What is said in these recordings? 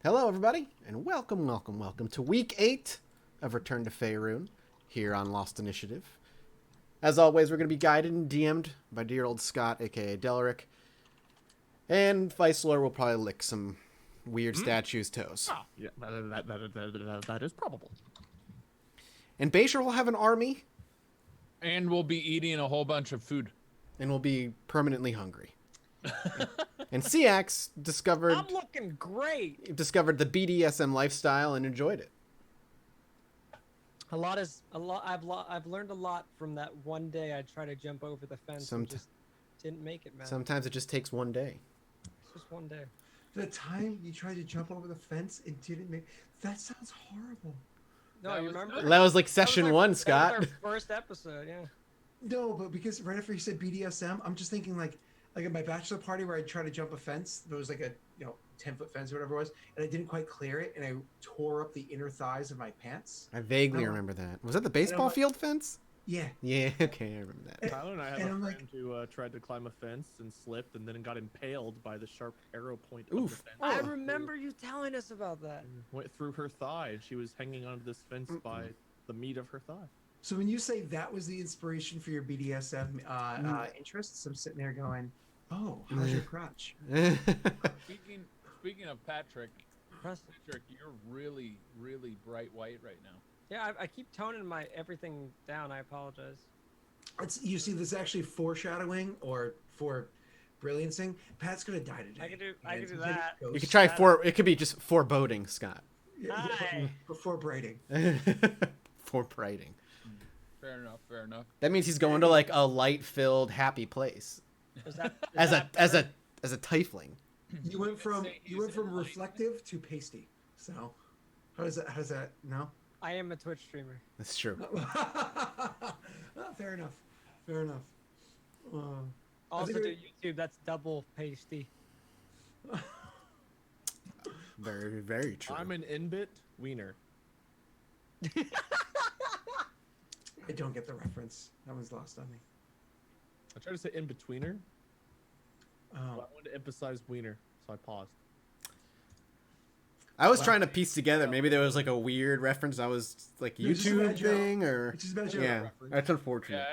Hello, everybody, and welcome to Week 8 of Return to Faerun here on Lost Initiative. As always, we're going to be guided and DM'd by dear old Scott, aka Delric, and Vicelor will probably lick some weird statues' toes. Oh, yeah, that is probable. And Basher will have an army, And we'll be eating a whole bunch of food. and will be permanently hungry. And Ciax I'm looking great. discovered the BDSM lifestyle and enjoyed it. I've learned a lot from that one day I tried to jump over the fence and just didn't make it, man. Sometimes it just takes one day. It's just one day. The time you tried to jump over the fence and didn't make that sounds horrible. No, That you was remember? That was like That was session our- one, that Scott. was our first episode, yeah. No, but because right after you said BDSM, I'm just thinking like at my bachelor party where I tried to jump a fence. There was like a 10-foot fence or whatever it was, and I didn't quite clear it, and I tore up the inner thighs of my pants. I vaguely Oh. remember that. Was that the baseball like- field fence? Yeah. Yeah, okay, I remember that. Tyler and I have And a I'm friend like- who tried to climb a fence and slipped and then got impaled by the sharp arrow point Oof. of the fence. I remember you telling us about that. And went through her thigh, and she was hanging onto this fence by the meat of her thigh. So when you say that was the inspiration for your BDSM interests, I'm sitting there going, "Oh, how's your crotch?" Speaking of Patrick, Impressive. you're really, really bright white right now. Yeah, I keep toning my everything down. I apologize. You see, this is actually foreshadowing or for brilliancing. Pat's gonna die today. I can do And that. he's a You ghost. could try it could be just foreboding, Scott. Hi. Before braiding. Foreboding. Fair enough. That means he's going to like a light-filled, happy place. Is that, As a tiefling. You went from say he's enlightened. reflective to pasty. So how does that no? I am a Twitch streamer. That's true. Fair enough. Also think do YouTube. That's double pasty. Very, very true. I'm an in-bit wiener. I don't get the reference. That one's lost on me. I tried to say in-betweener, but I Oh. wanted to emphasize wiener, so I paused. I was trying to piece together. Maybe there was like a weird reference. I was like It was just a YouTube bad joke. thing, or It's just a bad joke. yeah, reference. that's unfortunate.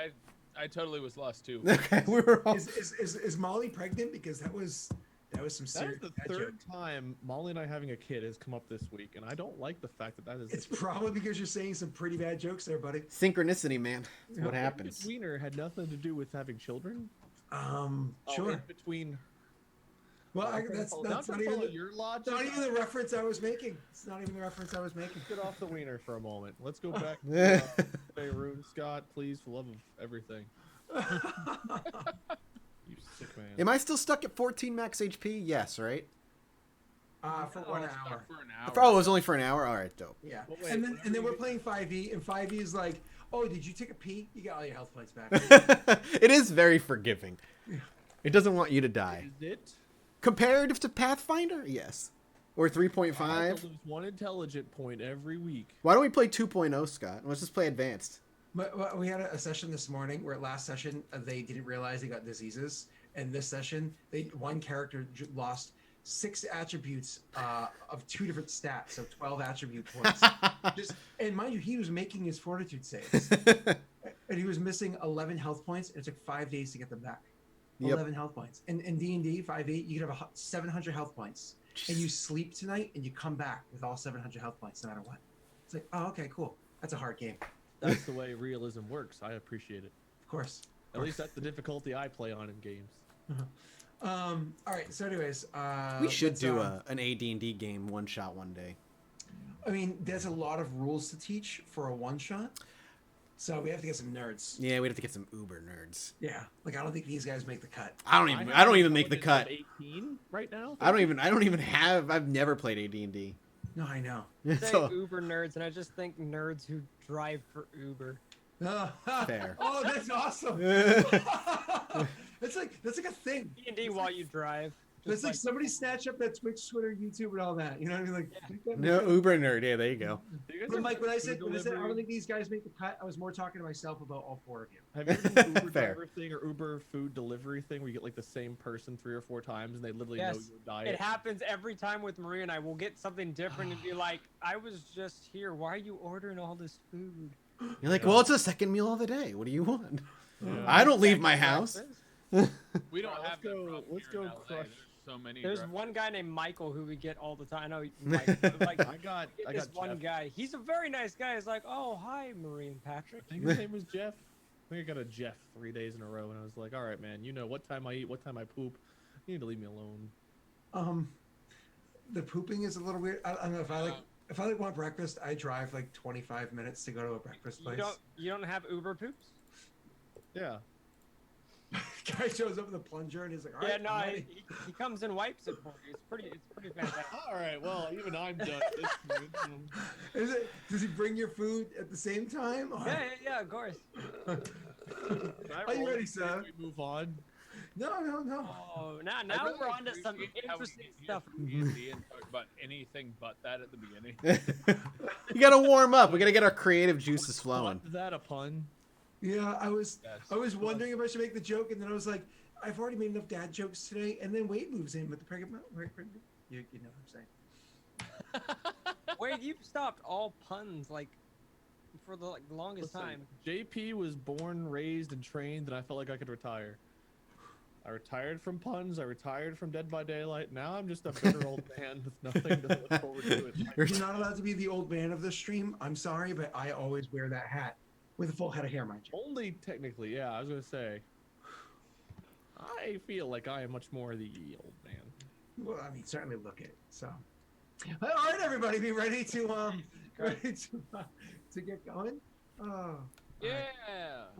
Yeah, I totally was lost too. Okay, we were all. Is Molly pregnant? Because that was some That is serious the bad third joke. time Molly and I having a kid has come up this week, and I don't like the fact that is. It's probably because you're saying some pretty bad jokes there, buddy. Synchronicity, man. That's what Yeah. happens. Wiener had nothing to do with having children. Sure. In between. Well, Not that's to not follow even your it's logic. not even the reference I was making. It's not even the reference I was making. Get off the wiener for a moment. Let's go back to Faerun. Scott, please, for love of everything. You sick man. Am I still stuck at 14 max HP? Yes, right? For 1 hour. For an hour. Oh, it was only for an hour. All right, dope. Yeah. Well, wait, and then when and then we we're get- playing 5e, and 5e is like, oh, did you take a pee? You got all your health points back. It is very forgiving. It doesn't want you to die. Is it? Comparative to Pathfinder, yes. Or I have 3.5. to lose one intelligent point every week. Why don't we play 2.0, Scott? Let's just play advanced. But we had a session this morning where last session they didn't realize they got diseases, and this session one character lost 6 attributes of 2 different stats, so 12 attribute points. And mind you, he was making his fortitude saves, and he was missing 11 health points, and it took 5 days to get them back. Yep. 11 health points. And in D&D 5e, you can have 700 health points, and you sleep tonight, and you come back with all 700 health points, no matter what. It's like, oh, okay, cool. That's a hard game. That's the way realism works. I appreciate it. Of course. At least that's the difficulty I play on in games. All right. So, anyways, We should let's, do an AD&D game one shot one day. I mean, there's a lot of rules to teach for a one shot, so we have to get some nerds. Yeah, we'd have to get some uber nerds. Yeah, like I don't think these guys make the cut. I don't even make the cut. 18 right now. I've never played AD&D. No, I know. I say So, Uber nerds, and I just think nerds who drive for Uber. Fair. Oh, that's awesome. That's like a thing. D&D while you drive. That's like like- somebody snatch up that Twitch, Twitter, YouTube, and all that. You know what I mean? Like, make that- No, Uber nerd. Yeah, there you go. Do you guys But ever Mike, when do I said food I don't delivery? think these guys make the cut, I was more talking to myself about all four of you. Have you ever done the Uber Fair. driver thing or Uber food delivery thing where you get like the same person 3 or 4 times and they literally know Yes, your diet? It happens every time with Maria and I. We'll get something different and be like, "I was just here. Why are you ordering all this food?" You're like, well, it's a second meal of the day. What do you want? Yeah. I don't leave Exactly my what house. it is. We don't Alright, have let's that go- problem let's here in go LA. crush. There's so many. There's drivers. one guy named Michael who we get all the time. I know, Mike, but, like, I got this one Jeff. guy. He's a very nice guy. He's like, "Oh, hi, Marie and Patrick." I think his name was Jeff. I think I got a Jeff 3 days in a row, and I was like, all right, man, you know what time I eat, what time I poop. You need to leave me alone. The pooping is a little weird. I don't know if I want breakfast, I drive like 25 minutes to go to a breakfast place. You don't have Uber poops? Yeah. Guy shows up with a plunger and he's like, all Yeah, right, no, I'm ready." he comes and wipes it for you. It's pretty fantastic. All right, well, even I'm done at this point. Does he bring your food at the same time? Or- Yeah, of course. Can I Are you roll ready, to see sir? if we move on? No. Oh, now I really we're on to some appreciate how we interesting get stuff. easy and talk about anything but that at the beginning. You gotta warm up. We gotta get our creative juices flowing. Was that a pun? Yeah, I was Yes. wondering if I should make the joke, and then I was like, I've already made enough dad jokes today, and then Wade moves in with the pregnant. You know what I'm saying? Wait, you've stopped all puns like for the longest Listen, time. JP was born, raised, and trained, and I felt like I could retire. I retired from puns. I retired from Dead by Daylight. Now I'm just a bitter old man with nothing to look forward to. You're You're not allowed to be the old man of this stream. I'm sorry, but I always wear that hat with a full head of hair, mind you. Only technically, yeah. I was gonna say. I feel like I am much more the old man. Well, I mean, certainly look it. So, all right, everybody, be ready to to get going. Oh. Yeah.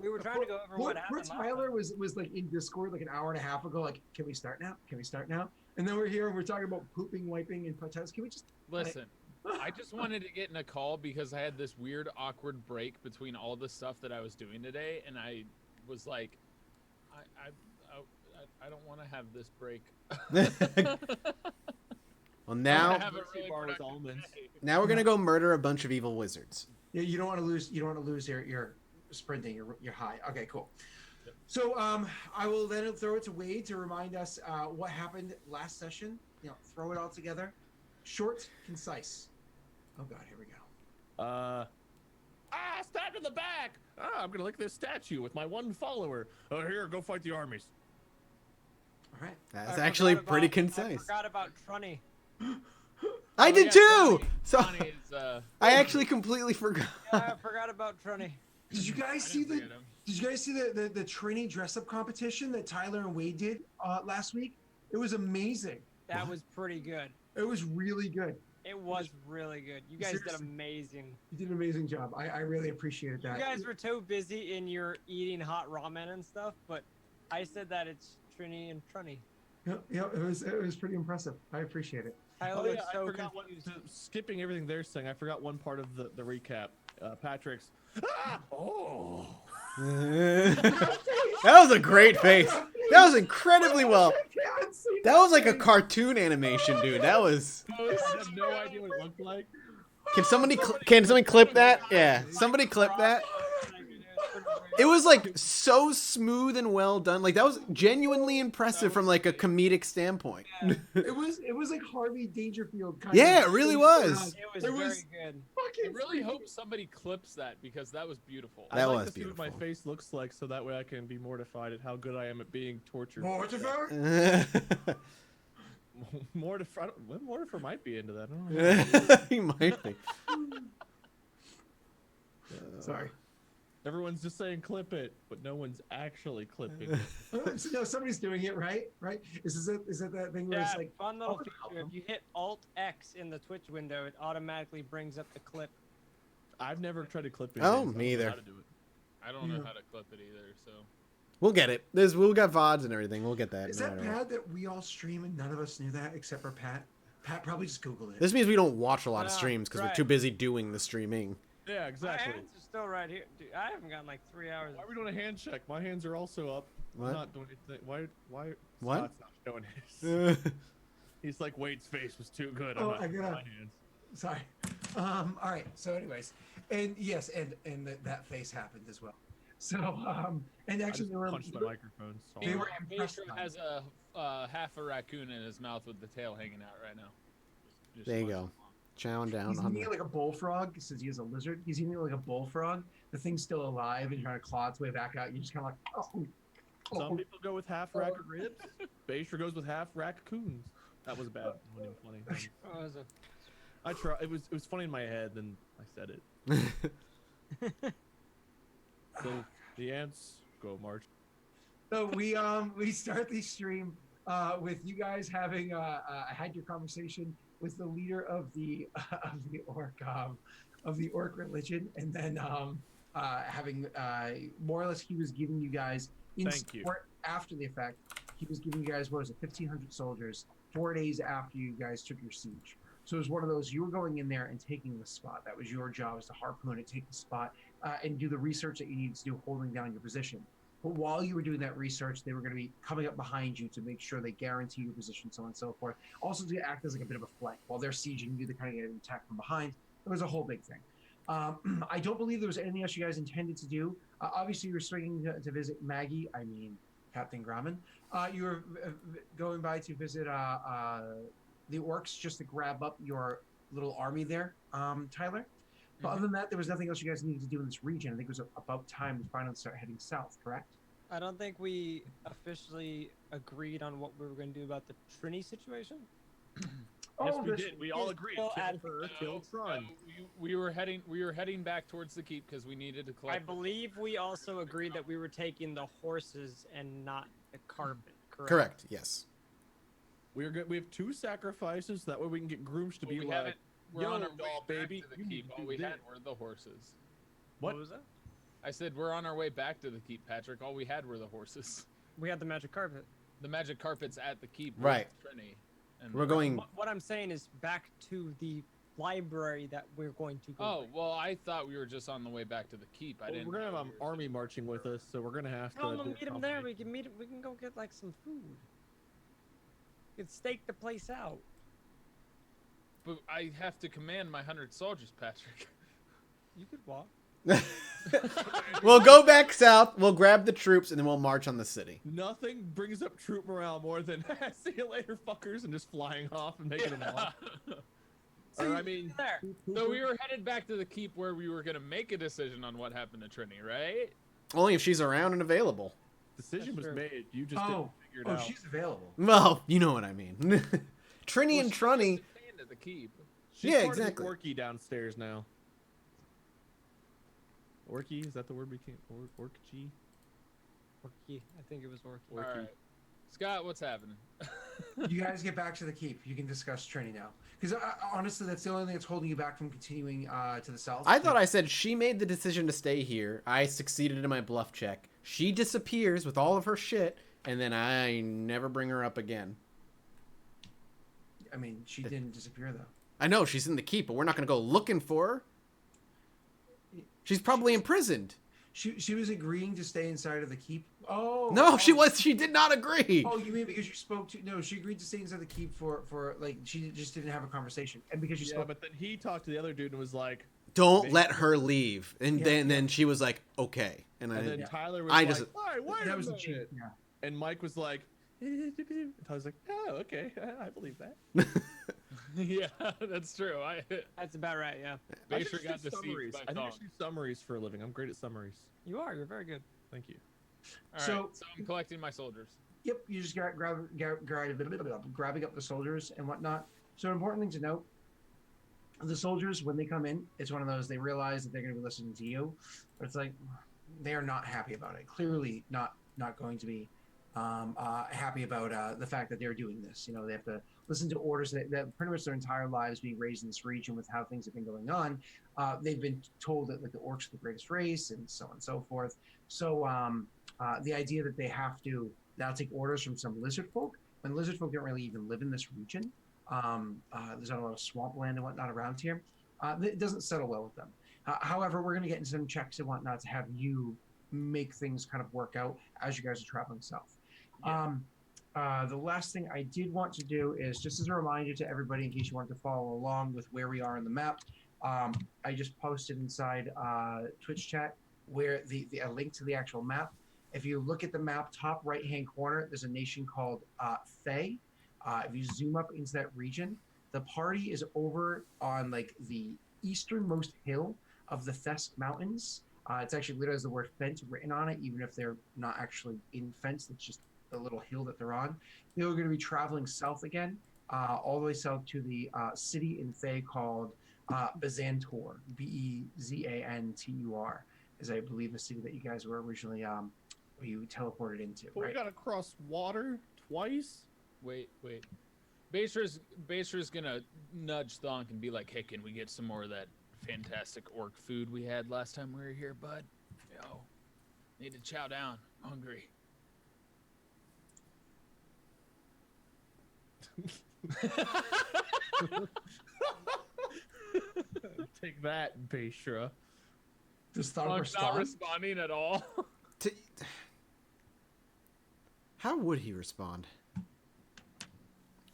We were trying to go over what happened. Poor last Tyler time. was like in Discord like an hour and a half ago. Like, can we start now? Can we start now? And then we're here and we're talking about pooping, wiping, and potatoes. Can we just Listen, I just wanted to get in a call because I had this weird, awkward break between all the stuff that I was doing today, and I was like, I don't want to have this break. Well, I now wanna have a Mercy really bar with productive almonds. day. now we're gonna go murder a bunch of evil wizards. Yeah, you don't want to lose. You don't want to lose your sprinting. Your high. Okay, cool. So I will then throw it to Wade to remind us what happened last session. You know, throw it all together, short, concise. Oh God, here we go. Stabbed in the back. I'm gonna lick this statue with my one follower. Oh, here, go fight the armies. All right. That's I actually forgot pretty about- concise. I forgot about Trunny. I Oh, did yeah, too. Trini- So Trini is, I actually completely forgot. Yeah, I forgot about Trunny. Did you guys I see didn't the? forget him. Did you guys see the Trini dress up competition that Tyler and Wade did last week? It was amazing. That was pretty good. It was really good. It was really good. You guys did Seriously. amazing. You did an amazing job. I really appreciated that. You guys were so busy in your eating hot ramen and stuff, but I said that it's Trini and Trunny. Yeah, it was pretty impressive. I appreciate it. Tyler Oh looks yeah, I so forgot confused. skipping everything they're saying. I forgot one part of the recap. Patrick's. Oh. That was a great face. That was incredibly well. That was like a cartoon animation, dude. That was. I have no idea what it looked like. Can somebody clip that? Yeah, somebody clip that. It was like so smooth and well done. Like that was genuinely impressive from like a comedic standpoint. It was like Harvey Dangerfield kind Yeah, of. it really was. It was It very was- good. I Fucking really freaking- hope somebody clips that because that was beautiful. That I like was to see what my beautiful. face looks like, so that way I can be mortified at how good I am at being tortured. Mortifer? Mortifer. Mortifer might be into that. I don't know. He might be. Sorry. Everyone's just saying clip it, but no one's actually clipping it. No, somebody's doing it, right? Right? Is it that thing where Yeah, it's like fun little up and feature. up. If you hit Alt X in the Twitch window, it automatically brings up the clip. I've never tried to clip it. Oh, so I don't me know either. how to do it. I don't know Yeah. how to clip it either, so. We'll get it. We'll got VODs and everything. We'll get that. Is no that matter what. bad that we all stream and none of us knew that except for Pat? Pat probably just Googled it. This means we don't watch a lot of Yeah, streams because we're right. too busy doing the streaming. Yeah, My exactly. hands are still right here. Dude, I haven't gotten like 3 hours. Why are we doing a hand check? My hands are also up. What? I'm not doing anything. Why? What? Scott's not showing his. He's like, Wade's face was too good. I'm Oh, not I showing gotta- my hands. Sorry. All right. So, anyways, and yes, and that face happened as well. So, and I actually, just they were punched my microphone. They Sorry. were impressed Baystra by has a half a raccoon in his mouth with the tail hanging out right now. Just There you watch go. along. Chowing down He's on eating the. it like a bullfrog since he is a lizard. He's eating it like a bullfrog. The thing's still alive and trying to claw its way back out. You're just kind of like, oh, Some people go with half rack of ribs. Baystra goes with half raccoons. That was bad. It wasn't even funny. Oh, is it? I try. It was funny in my head, then I said it. So the ants go march. So we start the stream with you guys having had your conversation with the leader of the orc religion, and then having more or less he was giving you guys in Thank you. support after the effect. He was giving you guys, what was it, 1,500 soldiers 4 days after you guys took your siege. So it was one of those, you were going in there and taking the spot. That was your job, was to harpoon it, take the spot, and do the research that you needed to do, holding down your position. But while you were doing that research, they were going to be coming up behind you to make sure they guarantee your position, so on and so forth. Also to act as like a bit of a flank. While they're sieging you, they're kind of getting attacked from behind. It was a whole big thing. I don't believe there was anything else you guys intended to do. Obviously, you were swinging to visit Maggie, Captain Grumman. You were going by to visit the orcs just to grab up your little army there, Tyler. But other than that, there was nothing else you guys needed to do in this region. I think it was about time to finally start heading south, correct? I don't think we officially agreed on what we were going to do about the Trini situation. Yes, we this- did. We all agreed. Well, Kill at- her, kill Tron. We were heading back towards the keep because we needed to I collect. believe we also agreed that we were taking the horses and not the carpet. Correct. Correct. Yes. We're good. We have 2 sacrifices. That way we can get grooms to Well, be we like, haven't- We're on yo, our way doll back baby, to the you need keep. to All do we had this. were the horses. What? was that? I said we're on our way back to the keep, Patrick. All we had were the horses. We had the magic carpet. The magic carpet's at the keep. with Right. Trini. And We're going. What I'm saying is back to the library that we're going to go. Oh bring. well, I thought we were just on the way back to the keep. I Well, didn't. we're gonna know have we an were- army marching with us, so we're gonna have to. Tell them do to a meet him there. We combination. can meet. We can go get like some food. We can stake the place out. But I have to command my 100 soldiers, Patrick. You could walk. We'll go back south. We'll grab the troops, and then we'll march on the city. Nothing brings up troop morale more than see you later, fuckers, and just flying off and making them off. Or, I mean, There. So we were headed back to the keep where we were gonna make a decision on what happened to Trini, right? Only if she's around and available. decision was That's true. made. You just didn't figure it out. she's available. Well, you know what I mean. Trini and Well, she Trunny. wasn't staying at the keep. She's Yeah, part of the exactly. Orky downstairs now. Orky, is that the word we came? Orky? Orky. I think it was Orky. All right. Scott, what's happening? You guys get back to the keep. You can discuss Trini now. Because honestly, that's the only thing that's holding you back from continuing to the south. I thought I said she made the decision to stay here. I succeeded in my bluff check. She disappears with all of her shit, and then I never bring her up again. I mean, she didn't disappear though. I know she's in the keep, but we're not going to go looking for her. She's probably imprisoned. She was agreeing to stay inside of the keep. Oh No, she was. She did not agree. Oh, you mean because you spoke to? No, she agreed to stay inside the keep for like she just didn't have a conversation, and because you Yeah, spoke. but then he talked to the other dude and was like, Don't let her leave. And Yeah, then she was like, okay. And and then I Tyler was I like, just- "Why? Wait that a was the minute." cheat. Yeah. And Mike was like, and Tyler's like, oh, okay, I believe that. Yeah, that's true. That's about right. Yeah. I Baystra just got do deceived summaries. by I think I Thong. should do summaries for a living. I'm great at summaries. You are. You're very good. Thank you. All right, So- so I'm collecting my soldiers. Yep, you just grabbing up the soldiers and whatnot. So, an important thing to note: the soldiers, when they come in, it's one of those they realize that they're going to be listening to you, but it's like they are not happy about it. Clearly, not going to be happy about the fact that they're doing this. You know, they have to listen to orders that pretty much their entire lives being raised in this region with how things have been going on. They've been told that like the orcs are the greatest race and so on and so forth. So the idea that they have to now take orders from some lizard folk, when lizard folk don't really even live in this region, there's not a lot of swampland and whatnot around here. It doesn't settle well with them. However, we're going to get into some checks and whatnot to have you make things kind of work out as you guys are traveling south. Yeah. The last thing I did want to do is just as a reminder to everybody, in case you want to follow along with where we are in the map, I just posted inside Twitch chat where a link to the actual map. If you look at the map, top right-hand corner, there's a nation called Fae. If you zoom up into that region, the party is over on like the easternmost hill of the Thesk Mountains. It's actually literally has the word fence written on it, even if they're not actually in fence. It's just the little hill that they're on. They're going to be traveling south again, all the way south to the city in Fae called Bezantur, Bezantur, is I believe the city that you guys were originally you teleported into. But right? we gotta cross water twice. Wait. Baser's gonna nudge Thonk and be like, "Hey, can we get some more of that fantastic orc food we had last time we were here, bud? Yo, need to chow down. I'm hungry." Take that, Bashra. Does Thonk Thonk's not respond? responding at all. How would he respond?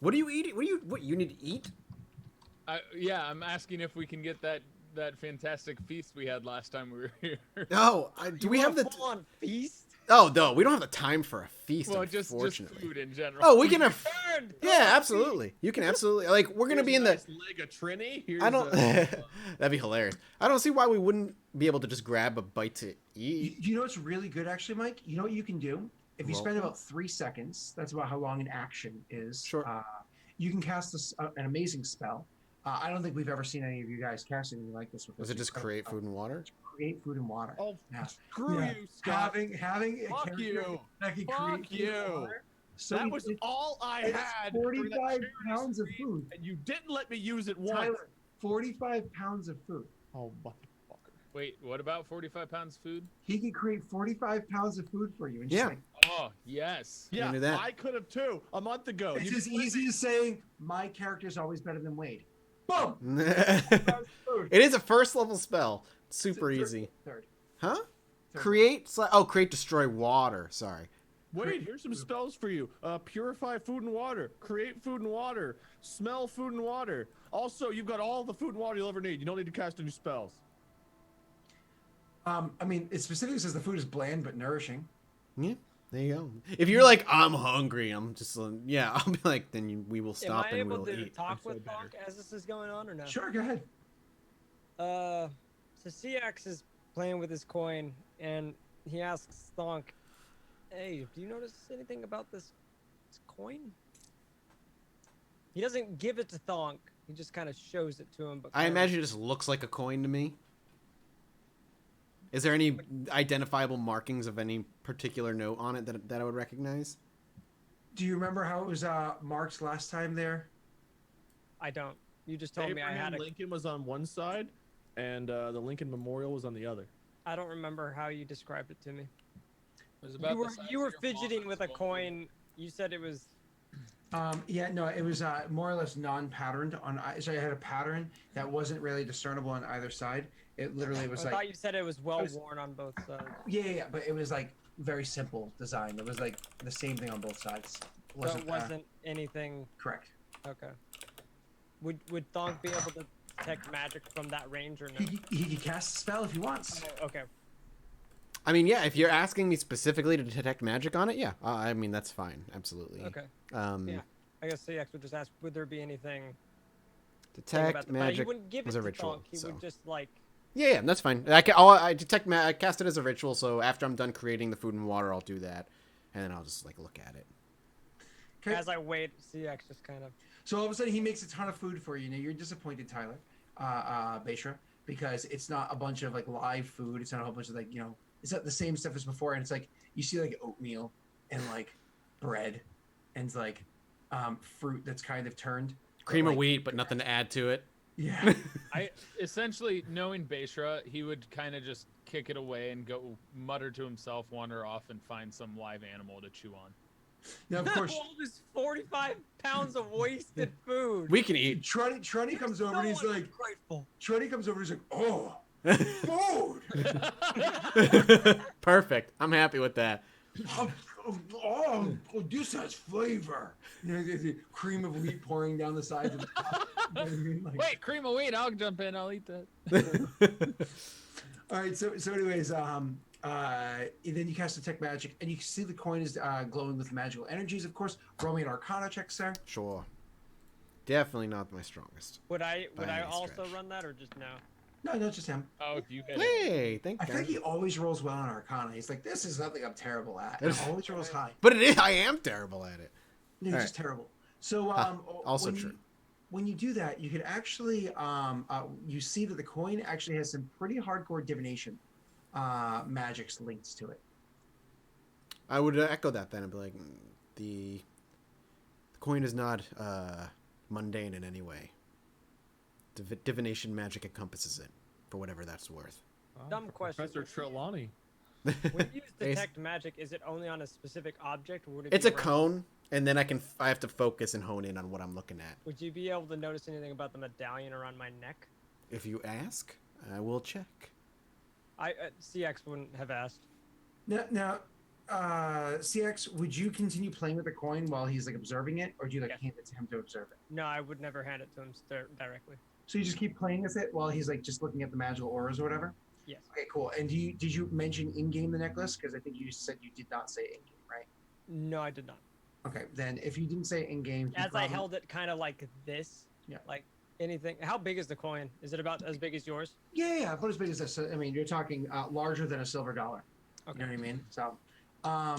What are you eating? What you need to eat? Yeah, I'm asking if we can get that fantastic feast we had last time we were here. No, do we have the? full-on feast? Oh no, we don't have the time for a feast. Well, just unfortunately. food in general. Oh, we can have. Burned! Yeah, absolutely. You can absolutely we're gonna Here's be a in nice leg of Trini. Here's I don't. a- That'd be hilarious. I don't see why we wouldn't be able to just grab a bite to eat. You know what's really good, actually, Mike? You know what you can do? If you Roll. spend about 3 seconds, that's about how long an action is. Sure. You can cast an amazing spell. I don't think we've ever seen any of you guys cast anything like this before. Was it just create food and water? Create food and water. Oh, Yeah. screw Yeah. you, Scott. Having a Fuck character you. that can Fuck create food and you. water. So That was all I it's had. for that 45 charity pounds of stream, food. and you didn't let me use it once. Tyler, 45 pounds of food. Oh, motherfucker. Wait, what about 45 pounds food? He can create 45 pounds of food for you. And just Yeah. like, Oh, yes. Yeah, do that. I could have too a month ago. it's You as just let easy me- as saying, my character's always better than Wade. Boom! It is a first level spell. Super Third- easy. Third. Huh? Third. Create, destroy water. Sorry. Wait, here's some spells for you. Purify food and water. Create food and water. Smell food and water. Also, you've got all the food and water you'll ever need. You don't need to cast any spells. I mean, it specifically says the food is bland but nourishing. Yeah. There you go. If you're like, I'm hungry, I'm just, yeah, I'll be like, then we will Am stop I and able we'll to eat. talk so with better. Thonk as this is going on or no? Sure, go ahead. So CX is playing with his coin, and he asks Thonk, "Hey, do you notice anything about this coin?" He doesn't give it to Thonk. He just kind of shows it to him. But I kinda- imagine it just looks like a coin to me. Is there any identifiable markings of any particular note on it that I would recognize? Do you remember how it was marked last time there? I don't. You just told me I Abraham had a. Lincoln was on one side, and the Lincoln Memorial was on the other. I don't remember how you described it to me. It was about You the were size you of were your palm fidgeting and with a small. coin. You said it was. Yeah, no, it was more or less non-patterned. So I had a pattern that wasn't really discernible on either side. It literally was I like, thought you said it was well was- worn on both sides. yeah, but it was like very simple design. It was like the same thing on both sides. So it wasn't anything. Correct. Okay. Would Thonk be able to detect magic from that range or no? He could cast a spell if he wants. Oh, okay. I mean, yeah, if you're asking me specifically to detect magic on it, yeah. I mean, that's fine. Absolutely. Okay. Um, Yeah. I guess CX would just ask, would there be anything? Think Detect about the- but he magic wouldn't give it was a to ritual. Thonk. He So. would just like. Yeah, that's fine. I cast it as a ritual, so after I'm done creating the food and water, I'll do that, and then I'll just like look at it. Okay. As I wait, CX just kind of. So all of a sudden he makes a ton of food for you. Now you're disappointed, Tyler, Bashra, because it's not a bunch of like live food. It's not a whole bunch of like, it's not the same stuff as before. And it's like you see like oatmeal and like bread and like fruit that's kind of turned. Cream but, of like, wheat, but nothing to add to it. Yeah. I essentially, knowing Bashra, he would kind of just kick it away and go mutter to himself, wander off, and find some live animal to chew on. Now of course All this 45 pounds of wasted food. We can eat. Truddy comes over and he's like, Grateful. Truddy comes over and he's like, oh, Food. Perfect. I'm happy with that. Oh, this has flavor. You know, the cream of wheat pouring down the sides of the cup. You know what I mean? Like, Wait, cream of wheat. I'll jump in. I'll eat that. all right. So anyways, then you cast detect magic, and you can see the coin is glowing with magical energies. Of course, roll me an Arcana check, sir. Sure. Definitely not my strongest. Would I By any also stretch. run that or just no? No, not just him. Oh, if you hit it. Hey, thank I you. think he always rolls well on Arcana. He's like, this is something I'm terrible at. And always rolls high. But it is. I am terrible at it. No, he's All just terrible. So Also when true. when you do that, you could actually you see that the coin actually has some pretty hardcore divination magics linked to it. I would echo that then and be like, the coin is not mundane in any way. Divination magic encompasses it, for whatever that's worth. Dumb question. Professor Trelawney. When you use detect magic, is it only on a specific object? Or would it It's be a around- cone, and then I have to focus and hone in on what I'm looking at. Would you be able to notice anything about the medallion around my neck? If you ask, I will check. CX wouldn't have asked. Now, CX, would you continue playing with the coin while he's like observing it, or do you like Yeah. hand it to him to observe it? No, I would never hand it to him directly. So you just keep playing with it while he's like just looking at the magical auras or whatever. Yes. Okay, cool. And did you mention in game the necklace? Because I think you said you did not say in game, right? No, I did not. Okay, then if you didn't say in game, As I held it kind of like this. Yeah. Like anything. How big is the coin? Is it about as big as yours? yeah, about as big as this. I mean, you're talking larger than a silver dollar. Okay. You know what I mean? So,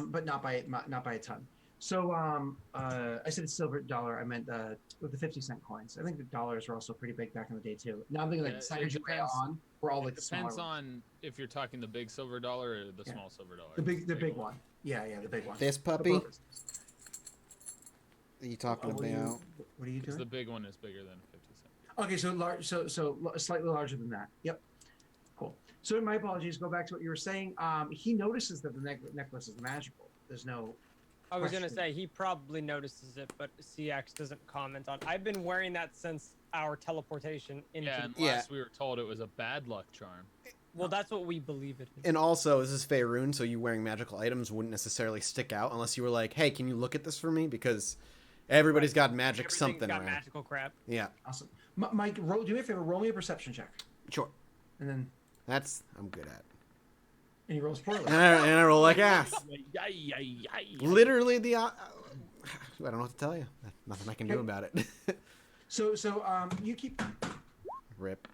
but not by a ton. So, I said silver dollar. I meant with the 50-cent coins. I think the dollars were also pretty big back in the day too. Now I'm thinking like Yeah, the it second you pay depends- on, we're all like It the smaller depends ones. on if you're talking the big silver dollar or the Yeah. small silver dollar. The big one. Yeah, the big one. This puppy? Are you talking What are you, about? what are you Because doing? the big one is bigger than 50 cents. Okay, so large, so slightly larger than that. Yep. Cool. So my apologies. Go back to what you were saying. He notices that the necklace is magical. There's no. I was gonna Question. say he probably notices it, but CX doesn't comment on. I've been wearing that since our teleportation into. Yeah, unless we were told it was a bad luck charm. Well, that's what we believe it is. And also, this is Faerun, so you wearing magical items wouldn't necessarily stick out unless you were like, "Hey, can you look at this for me?" Because everybody's got magic Everything's something got around. magical crap. Yeah, Awesome. Mike, do me a favor. Roll me a perception check, sure. and then I'm good at. he rolls poorly. And I roll like ass. Yay. Literally the. I don't know what to tell you. Nothing I can do about it. So you keep. Rip.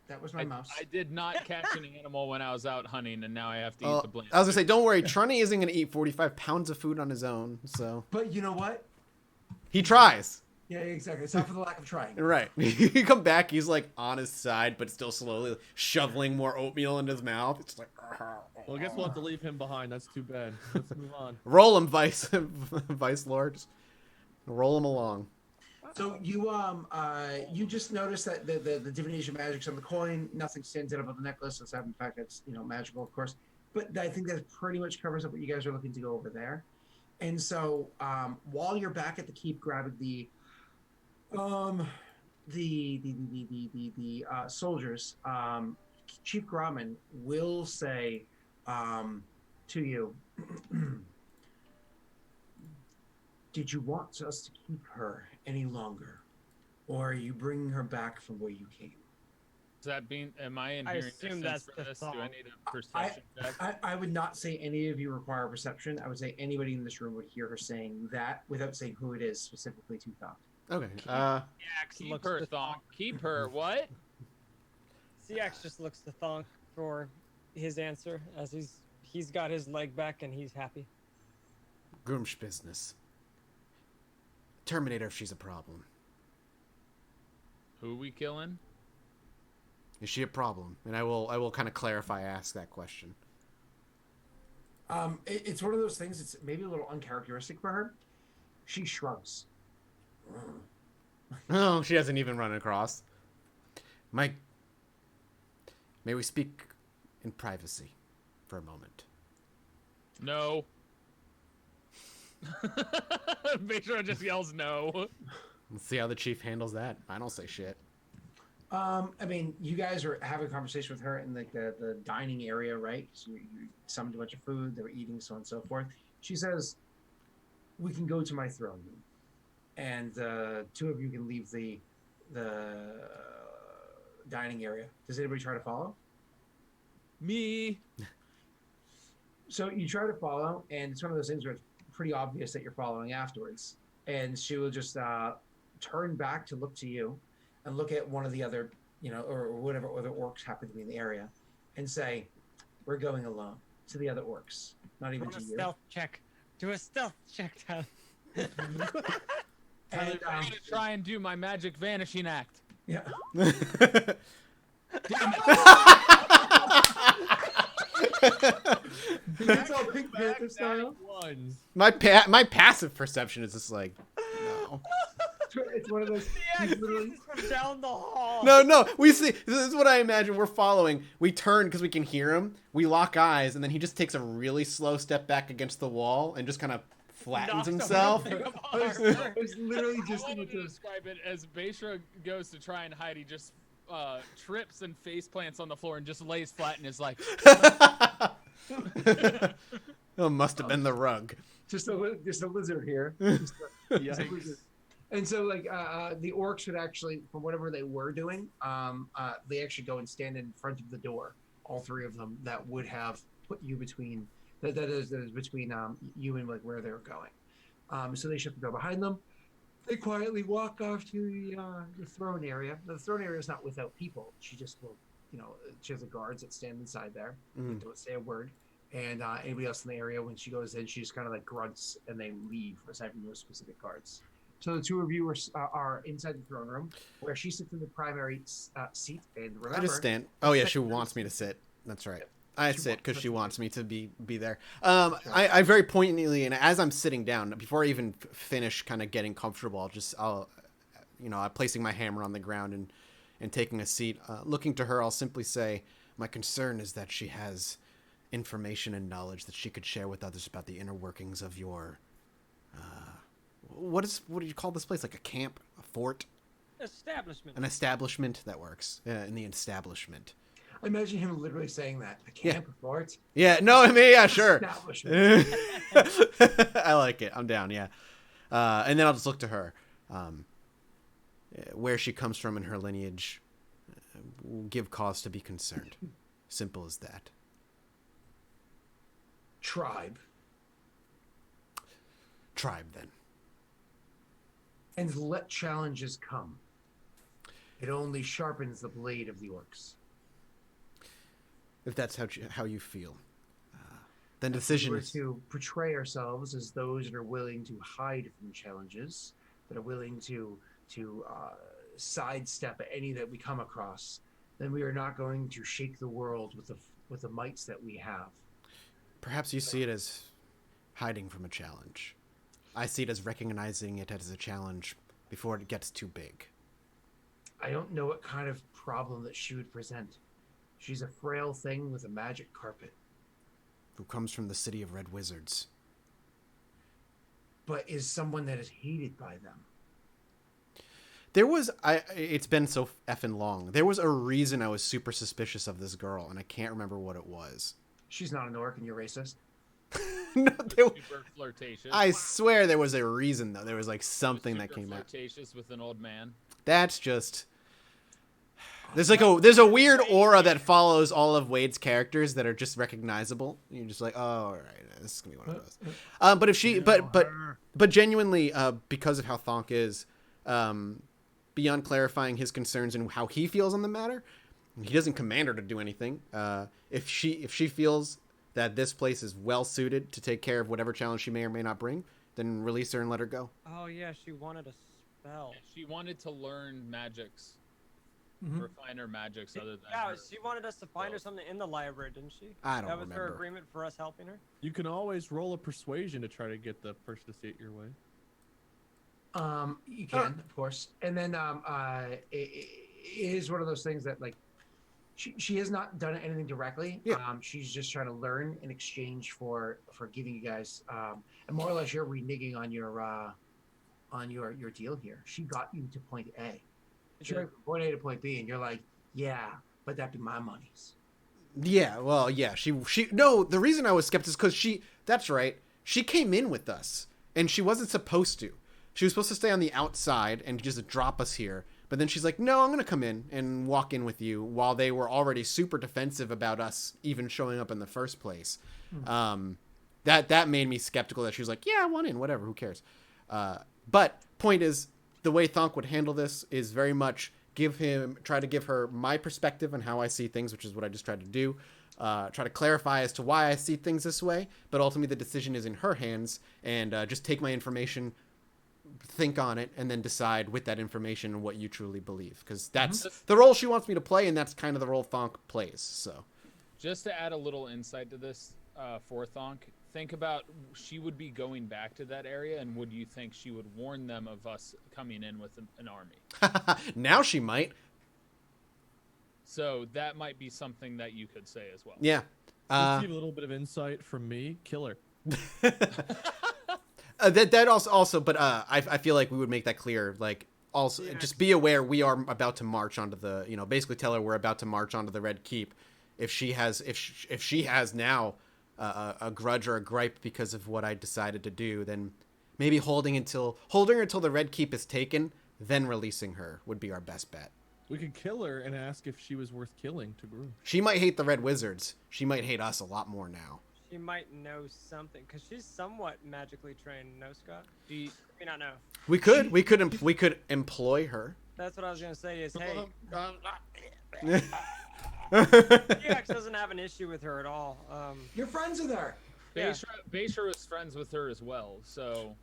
That was my mouse. I did not catch an animal when I was out hunting, and now I have to eat the blend. I was gonna say, don't worry. Trunny isn't gonna eat 45 pounds of food on his own, so But you know what? he tries. Yeah, exactly. It's not for the lack of trying. Right. You come back, he's like on his side, but still slowly shoveling more oatmeal into his mouth. It's like, Well, I guess we'll have to leave him behind. That's too bad. Let's move on. roll him, Vice Lords. Roll him along. So you just notice that the divination magic's on the coin. Nothing stands out about the necklace, except in fact it's magical, of course. But I think that pretty much covers up what you guys are looking to go over there. And so while you're back at the keep, grabbing the soldiers, Chief Grauman will say to you, "Did you want us to keep her any longer, or are you bringing her back from where you came?" Does that mean, am I in I hearing assume distance that's for the this? Do thought. I need a perception check? I would not say any of you require perception. I would say anybody in this room would hear her saying that without saying who it is specifically to Thonk. Okay. CX Keep looks her, to Thonk. Keep her. What? CX just looks to Thonk for his answer as he's got his leg back and he's happy. Groom's business. Terminate her if she's a problem. Who we killing? Is she a problem? And I will kind of clarify, ask that question. It's one of those things. It's maybe a little uncharacteristic for her. She shrugs. Oh, she hasn't even run across. Mike, may we speak in privacy for a moment? No. Make sure it just yells no. Let's see how the chief handles that. I don't say shit. I mean, you guys are having a conversation with her in like the dining area, right? So you summoned a bunch of food, they were eating, so on and so forth. She says, "We can go to my throne room, and two of you can leave the dining area. Does anybody try to follow?" Me. So you try to follow, and it's one of those things where it's pretty obvious that you're following afterwards. And she will just turn back to look to you, and look at one of the other, or whatever other orcs happen to be in the area, and say, "We're going alone." To the other orcs, not even Do a to you. stealth check. Do a stealth check, Tyler. And, I'm gonna try and do my magic vanishing act. yeah. Damn it. That's all Pink Panther style. Ones. My passive perception is just like, no. It's one of those. Yeah, he's literally, from down the hall. No, we see. This is what I imagine. We're following. We turn because we can hear him. We lock eyes, and then he just takes a really slow step back against the wall and just kind of flattens Knocks himself. everything I was, apart. I was literally I just wanted to describe it as Beishra goes to try and hide. He just trips and face plants on the floor and just lays flat and is like, It must have been the rug. just a lizard here. Just a Yikes. lizard. And so, like, the orcs would actually, for whatever they were doing, they actually go and stand in front of the door. All three of them that would have put you between, that is between you and like where they were going. So they shut the door behind them. They quietly walk off to the throne area. The throne area is not without people. She just will, she has the guards that stand inside there. They don't say a word. And anybody else in the area, when she goes in, she just kind of like grunts and they leave, aside from those specific guards. So the two of you are inside the throne room, where she sits in the primary seat. And remember, I just stand. Oh yeah, she wants me to sit. That's right. I sit because she wants me to be there. I very poignantly, and as I'm sitting down, before I even finish kind of getting comfortable, I'll placing my hammer on the ground and taking a seat. Looking to her, I'll simply say, my concern is that she has information and knowledge that she could share with others about the inner workings of your, what do you call this place? Like a camp, a fort, Establishment. an establishment that works in the establishment. I imagine him literally saying that. A camp, a fort, Yeah, no, I mean, yeah, sure. establishment. I like it. I'm down, yeah. And then I'll just look to her. Where she comes from in her lineage will give cause to be concerned. Simple as that. Tribe. Tribe, then. And let challenges come. It only sharpens the blade of the orcs. If that's how you feel. Then If decision we were is... to portray ourselves as those that are willing to hide from challenges, that are willing to sidestep any that we come across, then we are not going to shake the world with the mights that we have. Perhaps you see it as hiding from a challenge. I see it as recognizing it as a challenge before it gets too big. I don't know what kind of problem that she would present. She's a frail thing with a magic carpet. Who comes from the city of Red Wizards. But is someone that is hated by them. There was... It's been so effing long. There was a reason I was super suspicious of this girl, and I can't remember what it was. She's not an orc and you're racist. No, super flirtatious. I swear there was a reason, though. There was like something that Super came out. flirtatious with an old man. That's just... There's a weird aura that follows all of Wade's characters that are just recognizable. You're just like, oh, all right, this is gonna be one of those. But if she, but genuinely, because of how Thonk is, beyond clarifying his concerns and how he feels on the matter, he doesn't command her to do anything. If she feels that this place is well suited to take care of whatever challenge she may or may not bring, then release her and let her go. Oh yeah, she wanted a spell. She wanted to learn magics. Mhm. Refine her magics other than Yeah, her she wanted us to find her something in the library, didn't she? I don't That was her remember. agreement for us helping her. You can always roll a persuasion to try to get the person to see it your way. You can, of course. And then it is one of those things that like she has not done anything directly. Yeah. She's just trying to learn in exchange for giving you guys and more or less you're reneging on your deal here. She got you to point A. Sure, from point A to point B, and you're like, yeah, but that'd be my monies. Yeah, well, yeah, she no, the reason I was skeptical is because that's right, she came in with us, and she wasn't supposed to. She was supposed to stay on the outside and just drop us here, but then she's like, no, I'm going to come in and walk in with you, while they were already super defensive about us even showing up in the first place. That made me skeptical that she was like, yeah, I want in, whatever, who cares? But point is, the way Thonk would handle this is very much try to give her my perspective on how I see things, which is what I just tried to do. Try to clarify as to why I see things this way, but ultimately the decision is in her hands, and just take my information, think on it, and then decide with that information what you truly believe, because that's the role she wants me to play, and that's kind of the role Thonk plays. So, just to add a little insight to this for Thonk, think about, she would be going back to that area, and would you think she would warn them of us coming in with an army? now she might. So that might be something that you could say as well. Yeah. Just give a little bit of insight from me. Killer. That also, but I feel like we would make that clear. Like, also, just be aware we are about to march onto the, basically tell her we're about to march onto the Red Keep. If she has now a grudge or a gripe because of what I decided to do, then maybe holding her until the Red Keep is taken, then releasing her would be our best bet. We could kill her and ask if she was worth killing to groom. She might hate the Red Wizards. She might hate us a lot more now. She might know something because she's somewhat magically trained. No, Scott. She may not know. We could employ her. That's what I was gonna say. Is hey, Then T-Rex doesn't have an issue with her at all. You're friends with her. Yeah. Basher was friends with her as well, so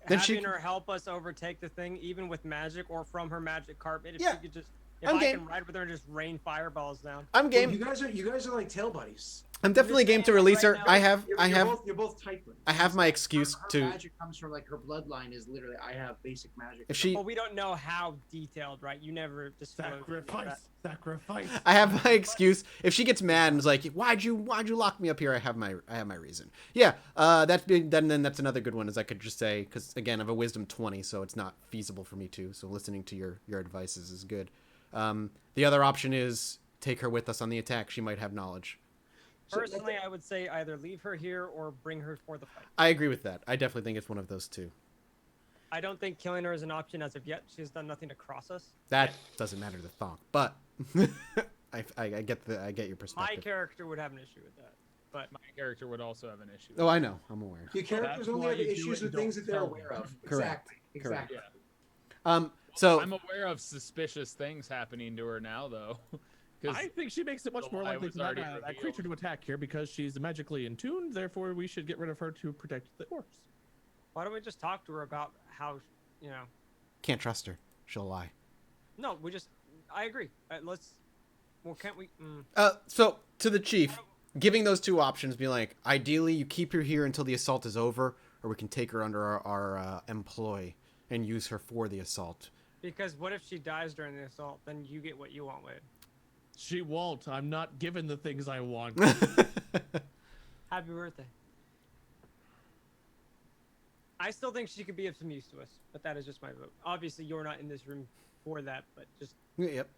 Having her help us overtake the thing, even with magic or from her magic carpet, if she could just, if I'm I game. can ride with her and just rain fireballs down. I'm game. Well, you guys are like tail buddies. I'm definitely game to release her. Right now, You're both Titan. I have my excuse her to. magic comes from like her bloodline is literally I have basic magic. If she, Well, we don't know how detailed, right? You never disclosed Sacrifice. I have my excuse. If she gets mad and is like, "Why'd you lock me up here?" I have my reason. Yeah. Then that's another good one. Is I could just say, because again, I have a wisdom 20, so it's not feasible for me to. So listening to your advices is good. The other option is take her with us on the attack. She might have knowledge. Personally, I would say either leave her here or bring her for the fight. I agree with that. I definitely think it's one of those two. I don't think killing her is an option as of yet. She has done nothing to cross us. That doesn't matter to Thonk, but I get your perspective. My character would have an issue with that, but my character would also have an issue. Oh, I know. I'm aware. Your characters That's only why have you do issues it with and things don't that they're tell aware them. of. Correct. Exactly. Yeah. So I'm aware of suspicious things happening to her now, though. I think she makes it much more lie likely was for already that revealed. creature to attack here because she's magically in tune. Therefore, we should get rid of her to protect the orcs. why don't we just talk to her about how, can't trust her. She'll lie. No, I agree. Well, can't we? So to the chief, giving those two options, be like, ideally, you keep her here until the assault is over, or we can take her under our employ and use her for the assault. Because what if she dies during the assault? Then you get what you want, Wade. She won't. I'm not given the things I want. Happy birthday. I still think she could be of some use to us, but that is just my vote. Obviously, you're not in this room for that, but just Yep.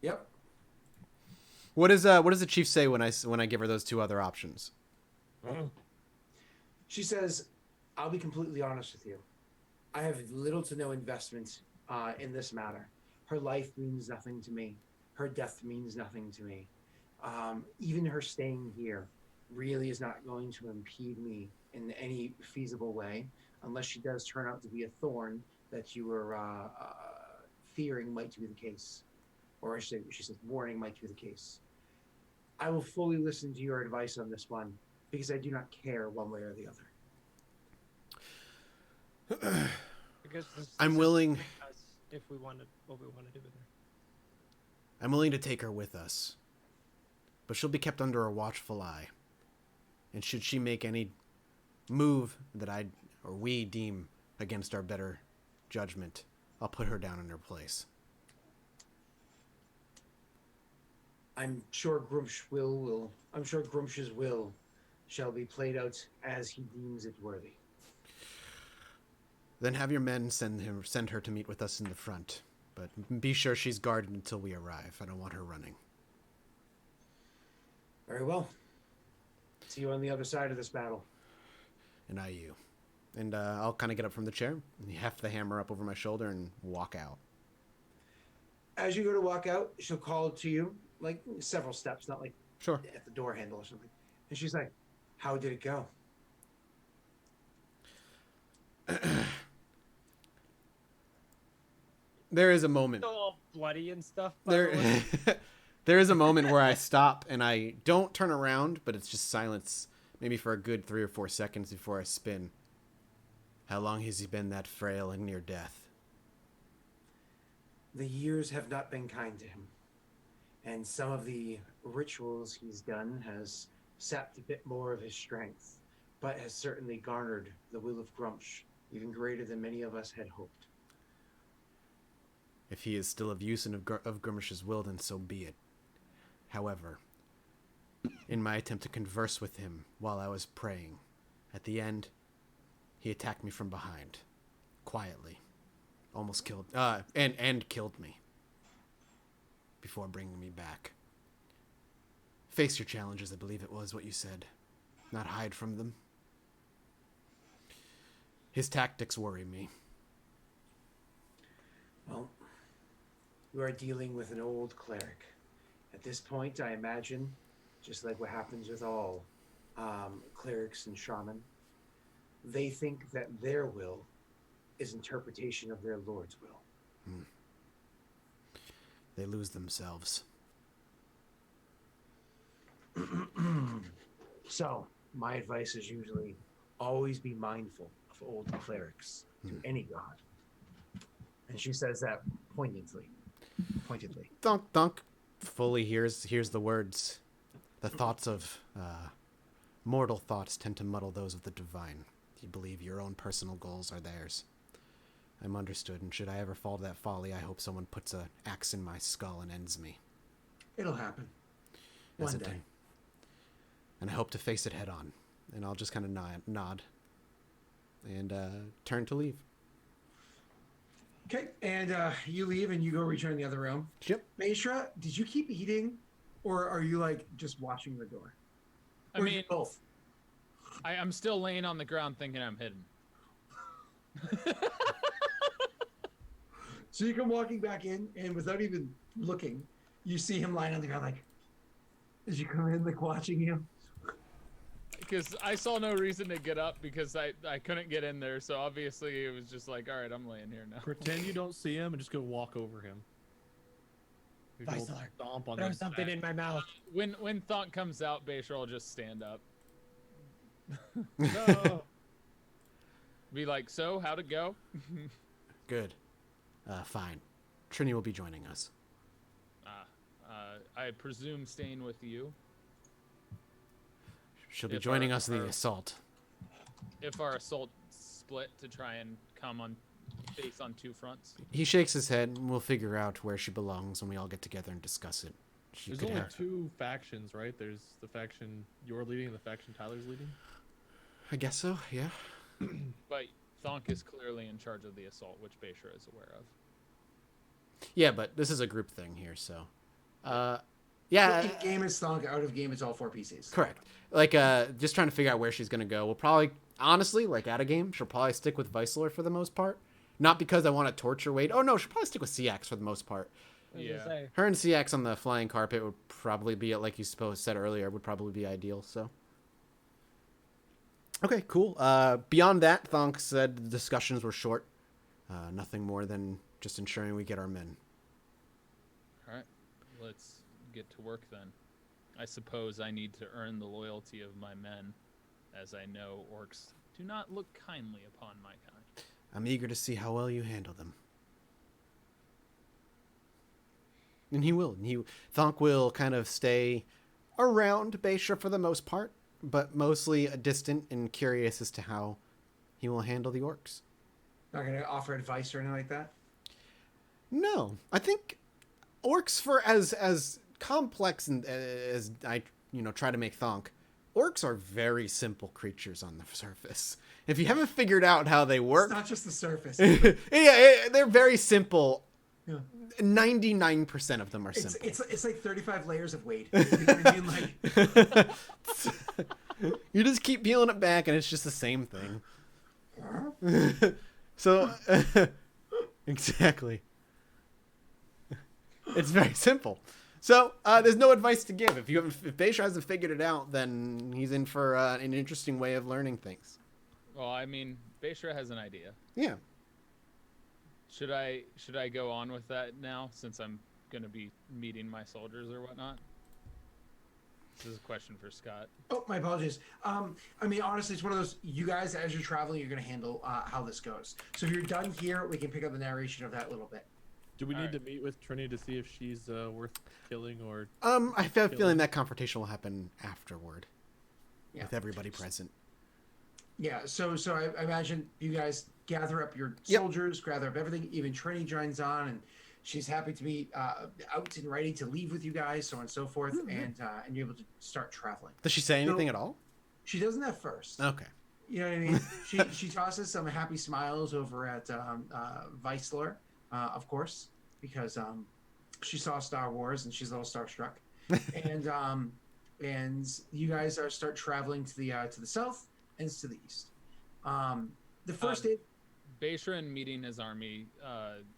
Yep. What does the chief say when I give her those two other options? She says, "I'll be completely honest with you. I have little to no investment in this matter. Her life means nothing to me. Her death means nothing to me. Even her staying here really is not going to impede me in any feasible way, unless she does turn out to be a thorn that you were fearing might be the case, or she says warning might be the case. I will fully listen to your advice on this one because I do not care one way or the other." because I'm willing. If we wanted what we want to do with her. I'm willing to take her with us, but she'll be kept under a watchful eye. And should she make any move that we deem against our better judgment, I'll put her down in her place. I'm sure Grumsh's will shall be played out as he deems it worthy. Then have your men send her to meet with us in the front. But be sure she's guarded until we arrive. I don't want her running. Very well. See you on the other side of this battle. And I you. And I'll kind of get up from the chair, and heft the hammer up over my shoulder, and walk out. As you go to walk out, she'll call to you, like several steps, not like Sure. at the door handle or something. And she's like, "How did it go?" There is a moment. Still all bloody and stuff. by the way. There, there is a moment where I stop and I don't turn around, but it's just silence, maybe for a good 3 or 4 seconds before I spin. How long has he been that frail and near death? The years have not been kind to him, and some of the rituals he's done has sapped a bit more of his strength, but has certainly garnered the will of Grumsh, even greater than many of us had hoped. If he is still of use and of Grimish's will, then so be it. However, in my attempt to converse with him while I was praying, at the end, he attacked me from behind, quietly, almost killed, and killed me, before bringing me back. Face your challenges, I believe it was what you said, not hide from them. His tactics worry me. Well, we are dealing with an old cleric. At this point, I imagine, just like what happens with all clerics and shaman, they think that their will is interpretation of their lord's will. They lose themselves. So, my advice is usually always be mindful of old clerics to any god. And she says that pointedly. Thunk, thunk, fully hears the words. The thoughts of mortal thoughts tend to muddle those of the divine. You believe your own personal goals are theirs. I'm understood, and should I ever fall to that folly, I hope someone puts an axe in my skull and ends me. It'll happen. As One it day. did. And I hope to face it head on. And I'll just kind of nod. And turn to leave. Okay, and you leave and you go return the other room. Yep. Maeshra, did you keep eating, or are you like just watching the door? I Or mean, both. I'm still laying on the ground thinking I'm hidden. So you come walking back in, and without even looking, you see him lying on the ground, like, as you come in, like watching you. Because I saw no reason to get up because I couldn't get in there. So obviously it was just like, all right, I'm laying here now. Pretend you don't see him and just go walk over him. You go Visor, stomp on Throw the something back. in my mouth. When Thonk comes out, Baysher will just stand up. No. Be like, so how'd it go? Good. Fine. Trini will be joining us. I presume staying with you. She'll be If joining our- us in the our- assault. If our assault split to try and come on face on two fronts. He shakes his head, and we'll figure out where she belongs when we all get together and discuss it. She There's could only have... 2 factions, right? There's the faction you're leading and the faction Tyler's leading. I guess so, yeah. But Thonk is clearly in charge of the assault, which Baysher is aware of. Yeah, but this is a group thing here, so... yeah, In game it's Thonk, out of game it's all 4 PCs. correct. Like, just trying to figure out where she's gonna go. We'll probably, honestly, like, out of game, she'll probably stick with Visor for the most part. Not because I want to torture Wade. Oh, no, she'll probably stick with CX for the most part. I was gonna Yeah. say, Her and CX on the flying carpet would probably be, like you said earlier, would probably be ideal, so... Okay, cool. Beyond that, Thonk said the discussions were short. Nothing more than just ensuring we get our men. All right, let's get to work then. I suppose I need to earn the loyalty of my men, as I know orcs do not look kindly upon my kind. I'm eager to see how well you handle them. And he will. Thonk will kind of stay around Baysha for the most part, but mostly distant and curious as to how he will handle the orcs. Not gonna offer advice or anything like that. No, I think orcs, for as complex and as I try to make Thonk, orcs are very simple creatures on the surface. If you haven't figured out how they work, It's not just the surface. they're very simple. Yeah. 99% of them are It's, simple. it's like 35 layers of weight. You know what I mean? Like, You just keep peeling it back, and it's just the same thing. So, exactly. It's very simple. So, there's no advice to give. If Beisha hasn't figured it out, then he's in for an interesting way of learning things. Well, I mean, Beishra has an idea. Yeah. Should I go on with that now, since I'm gonna be meeting my soldiers or whatnot? This is a question for Scott. oh, my apologies. I mean, honestly, it's one of those. You guys, as you're traveling, you're going to handle how this goes. So if you're done here, we can pick up the narration of that a little bit. Do we need Alright. to meet with Trini to see if she's worth killing or? I have a feeling that confrontation will happen afterward, Yeah. with everybody present. Yeah. So I imagine you guys gather up your Yep. soldiers, gather up everything. Even Trini joins on, and she's happy to be out and ready to leave with you guys, so on and so forth, and you're able to start traveling. Does she say anything at all? She doesn't at first. Okay. You know what I mean? she tosses some happy smiles over at Vicelor, of course, because she saw Star Wars and she's a little starstruck. and you guys start traveling to the south and to the east. The first day. Beishra meeting his army,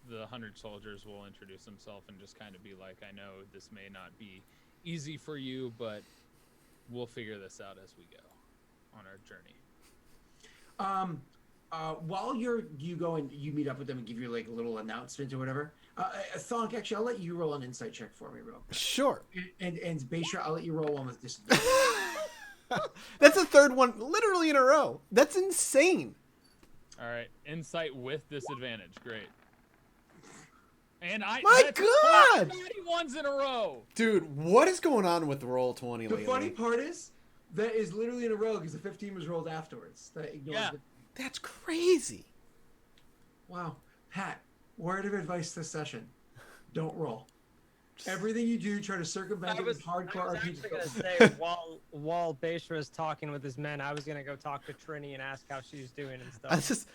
the 100 soldiers will introduce himself and just kind of be like, I know this may not be easy for you, but we'll figure this out as we go on our journey. While you go and you meet up with them and give you like a little announcement or whatever, Thonk, actually, I'll let you roll an insight check for me, real quick. Sure. And Beisha, I'll let you roll one with disadvantage. That's the third one literally in a row. That's insane. All right, insight with disadvantage. Great. And My God! 91s in a row. Dude, what is going on with Roll20 The lately? funny part is that is literally in a row because the 15 was rolled afterwards. That ignores Yeah. That's crazy. Wow. Pat, word of advice this session. Don't roll. Everything you do, try to circumvent I it was, with hardcore I was RPG. actually gonna say while Beishra is talking with his men, I was gonna go talk to Trini and ask how she's doing and stuff. That's just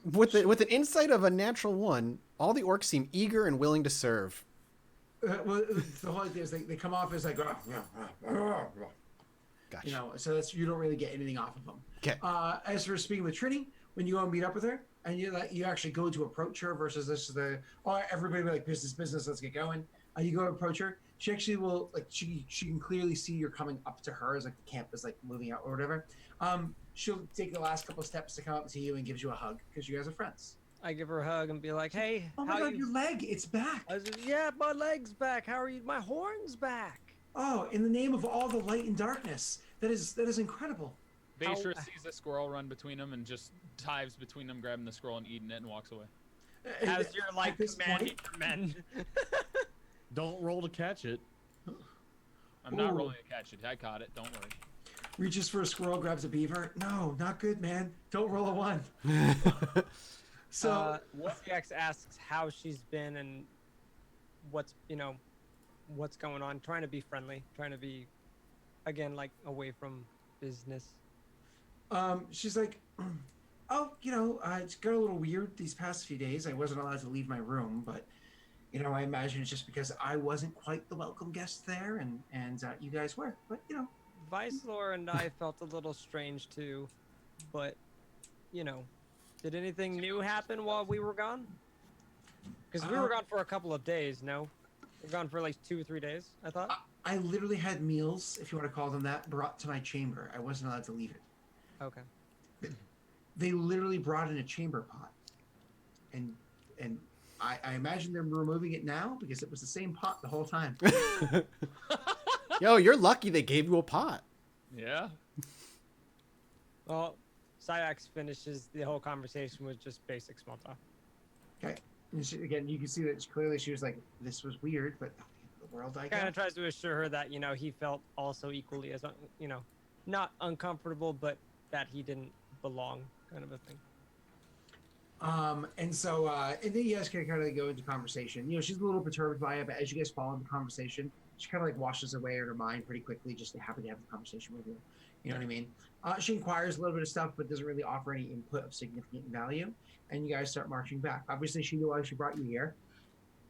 with an insight of a natural 1, all the orcs seem eager and willing to serve. Well, the whole idea is they come off as like, Gotcha. you know, so that's you don't really get anything off of them. Okay. As for speaking with Trini, when you go and meet up with her, and you actually go to approach her versus this is the everybody be like business, let's get going. You go to approach her. She actually will like she can clearly see you're coming up to her as like the camp is like moving out or whatever. She'll take the last couple of steps to come up to you and gives you a hug because you guys are friends. I give her a hug and be like, "Hey, Oh my how god, you?" your leg, it's back. I was just, yeah, my leg's back. How are you? My horn's back. Oh, in the name of all the light and darkness. That is incredible. Beishra sees a squirrel run between them and just dives between them, grabbing the scroll and eating it and walks away. As you're like At this commanding point- your men. Don't roll to catch it. I'm not Ooh. rolling to catch it. I caught it. Don't worry. Reaches for a squirrel, grabs a beaver. No, not good, man. Don't roll a 1. So CX asks how she's been and what's going on. Trying to be friendly. Trying to be, again, like away from business. she's like, oh, it's got a little weird these past few days. I wasn't allowed to leave my room, but I imagine it's just because I wasn't quite the welcome guest there, and you guys were. But Vicelor and I felt a little strange too, but did anything new happen while we were gone? Because we were gone for a couple of days. No, we were gone for like 2 or 3 days. I thought. I literally had meals, if you want to call them that, brought to my chamber. I wasn't allowed to leave it. Okay. They literally brought in a chamber pot, and I imagine they're removing it now because it was the same pot the whole time. Yo, you're lucky they gave you a pot. Yeah. Well, Syax finishes the whole conversation with just basic small talk. Okay. And again, you can see that clearly she was like, "This was weird, but the world I Kind got." of tries to assure her that he felt also equally as not uncomfortable, but that he didn't belong, kind of a thing. And so, and then you guys can kind of go into conversation. She's a little perturbed by it, but as you guys follow the conversation, she kind of like washes away in her mind pretty quickly, just to happy to have a conversation with you. You know what I mean? She inquires a little bit of stuff, but doesn't really offer any input of significant value. And you guys start marching back. Obviously, she knew why she brought you here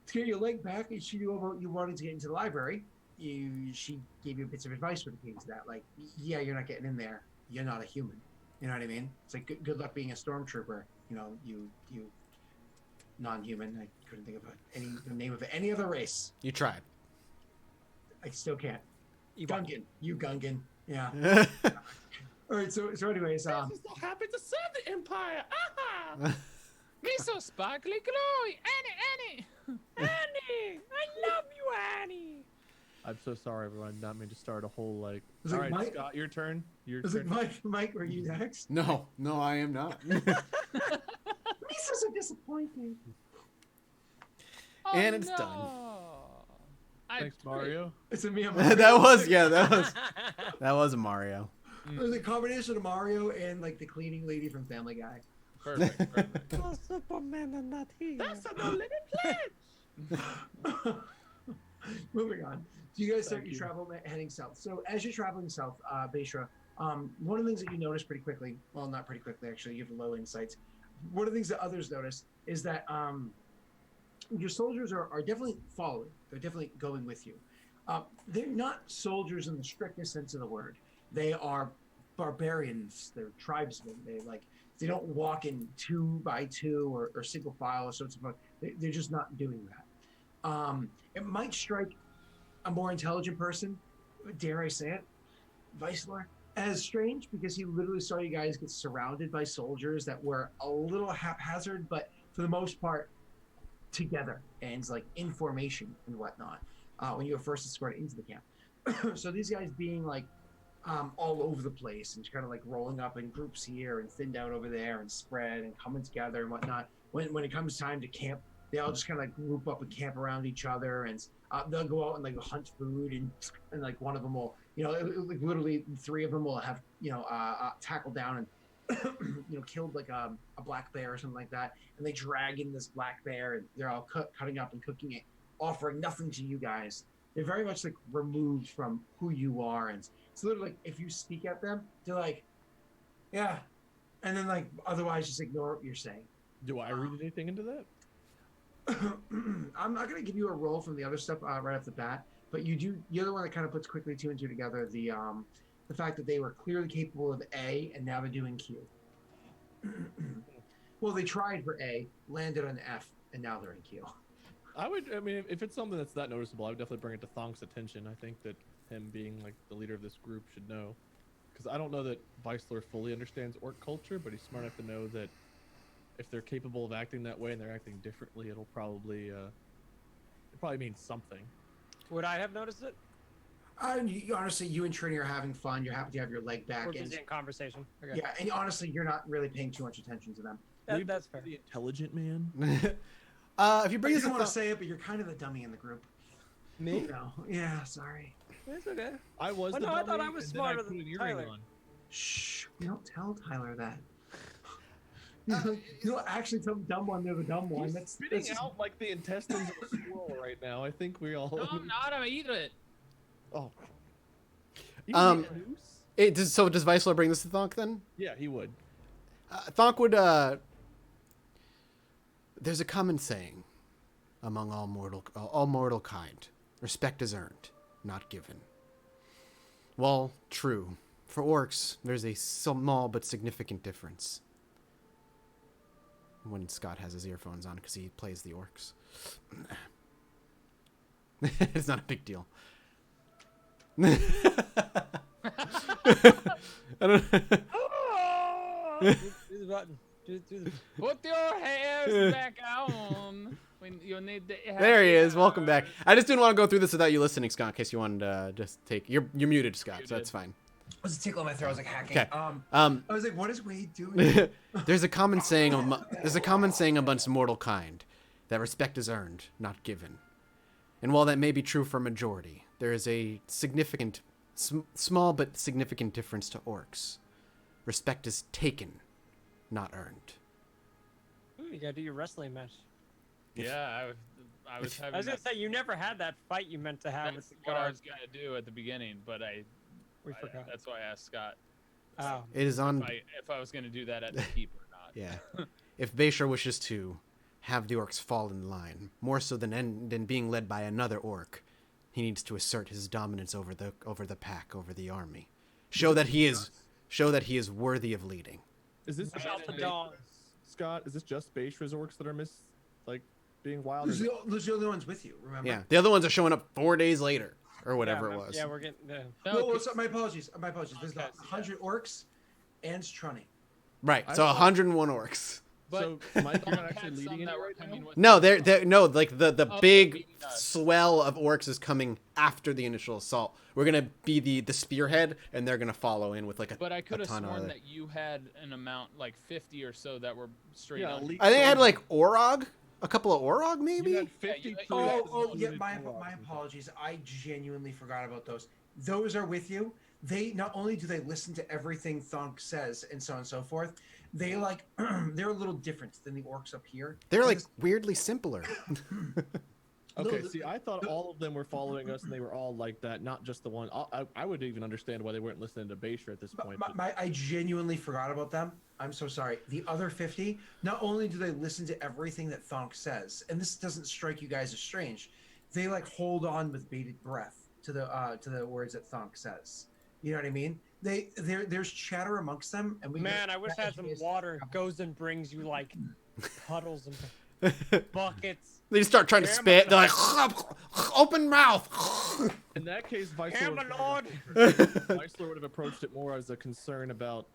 to get your leg back, and she knew about you wanting to get into the library. She gave you bits of advice when it came to that. Like, yeah, you're not getting in there. You're not a human. You know what I mean? It's like good luck being a stormtrooper. You know, you non-human. I couldn't think of the name of any other race. You tried. I still can't. Gungan. You Gungan. Yeah. Annie. All right. So anyways, I'm so happy to serve the Empire. Aha! Me so sparkly glowy, Annie. Annie, I love you, Annie. I'm so sorry, everyone. I did not mean to start a whole like. Was All it right, Mike? Scott, your turn. Your is it turn. Mike? Were you next? No, I am not. Lisa's so disappointing. And it's done. Thanks, Mario. It's a me. that was a Mario. It was a combination of Mario and like the cleaning lady from Family Guy. Perfect. Oh, Superman are not here. That's a no limit pledge. Moving on. So you guys start Thank your you. travel heading south. So as you're traveling south, Beishra, one of the things that you notice pretty quickly, well, not pretty quickly actually, you have low insights. One of the things that others notice is that your soldiers are definitely following. They're definitely going with you. They're not soldiers in the strictest sense of the word. They are barbarians. They're tribesmen. They don't walk in 2 by 2 or single file or sorts of. They're just not doing that. It might strike a more intelligent person, dare I say it, Vicelor, as strange, because he literally saw you guys get surrounded by soldiers that were a little haphazard, but for the most part, together and like in formation and whatnot when you were first escorted into the camp. So these guys being like all over the place and kind of like rolling up in groups here and thinned out over there and spread and coming together and whatnot. When it comes time to camp, they all just kind of like group up and camp around each other, and they'll go out and like hunt food, and like one of them will, like literally 3 of them will have tackled down and killed like a black bear or something like that, and they drag in this black bear and they're all cutting up and cooking it, offering nothing to you guys. They're very much like removed from who you are, and it's literally like if you speak at them, they're like, yeah, and then like otherwise just ignore what you're saying. Do I read anything into that? I'm not going to give you a roll from the other stuff right off the bat, but you're the one that kind of puts quickly 2 and 2 together. The fact that they were clearly capable of A and now they're doing Q. Well, they tried for A, landed on F, and now they're in Q. I mean, if it's something that's that noticeable, I would definitely bring it to Thonk's attention. I think that him being like the leader of this group should know, because I don't know that Vicelor fully understands orc culture, but he's smart enough to know that if they're capable of acting that way and they're acting differently, it'll probably means something. Would I have noticed it? Honestly, you and Trini are having fun. You're happy to have your leg back. We're busy in conversation. Okay. Yeah, and honestly, you're not really paying too much attention to them. That's fair. The intelligent man. If you bring I us don't want to a say it, but you're kind of the dummy in the group. Me? No. Yeah, sorry. It's okay. I was. Oh, the no, I thought dummy, I was and then I smarter put than an earring Tyler. on. Shh. We don't tell Tyler that. You don't actually tell the dumb one they're the dumb one. He's That's spitting just- out like the intestines of a squirrel right now. I think we all. No, I'm not. I'm eating it. Oh. So does Vicelor bring this to Thonk then? Yeah, he would. Thonk would. There's a common saying among all mortal kind: respect is earned, not given. Well, true. For orcs, there's a small but significant difference. When Scott has his earphones on because he plays the orcs. It's not a big deal. I don't Do the button. Do the... Put your hairs back on. When you need the There he is. Welcome back. I just didn't want to go through this without you listening, Scott, in case you wanted to just take... You're muted, Scott, so that's fine. I was a tickle in my throat. I was like hacking. Okay. I was like, what is Wade doing? There's a common saying amongst mortal kind that respect is earned, not given. And while that may be true for a majority, there is a significant, small but significant difference to orcs. Respect is taken, not earned. Ooh, you gotta do your wrestling match. Yeah, I was I having was gonna that, say you never had that fight you meant to have with that's the what I guards. was gonna do at the beginning, but We forgot. that's why I asked Scott Oh, It is on. if I was gonna do that at the keep or not. Yeah. If Bayshore wishes to have the orcs fall in line, more so than being led by another orc, he needs to assert his dominance over the pack, over the army. Show that he is worthy of leading. Is this Shout the just dogs. Scott? Is this just base orcs that are being wild? Or Those are the only ones with you. Remember? Yeah. The other ones are showing up 4 days later or whatever yeah, it was. Yeah, we're getting the. No, Well, so my apologies. My apologies. There's Okay, 100 orcs and Trini. Right. I So thought- 101 orcs. But so, Mike, you're not Thonk actually had some leading that it were right coming now? with No, them. the Oh, big beating us. swell of orcs is coming after the initial assault. We're gonna be the spearhead, and they're gonna follow in with like But I could a have ton of sworn other. that you had an amount like 50 or so that were straight Yeah, up. elite I think I had soldiers. like Orog, a couple of Orog maybe. You had Yeah, 50 you- troops oh, Oh, and yeah. 100 My warlocks. apologies. I genuinely forgot about those. Those are with you. They not only do they listen to everything Thonk says and so on and so forth, they like they're a little different than the orcs up here. They're And like this- weirdly simpler. Okay, No, see, I thought all of them were following us, and they were all like that. Not just the one. I would even understand why they weren't listening to Basher at this point. but- I genuinely forgot about them. I'm so sorry. The other 50, not only do they listen to everything that Thonk says, and this doesn't strike you guys as strange, they like hold on with bated breath to the words that Thonk says. You know what I mean? There's chatter amongst them, and we Man, I wish I had some water. Goes and brings you like puddles and buckets. They just start trying to Damn spit. it. They're like, open mouth. In that case, Damn Viceroy my lord! would have approached it more as a concern about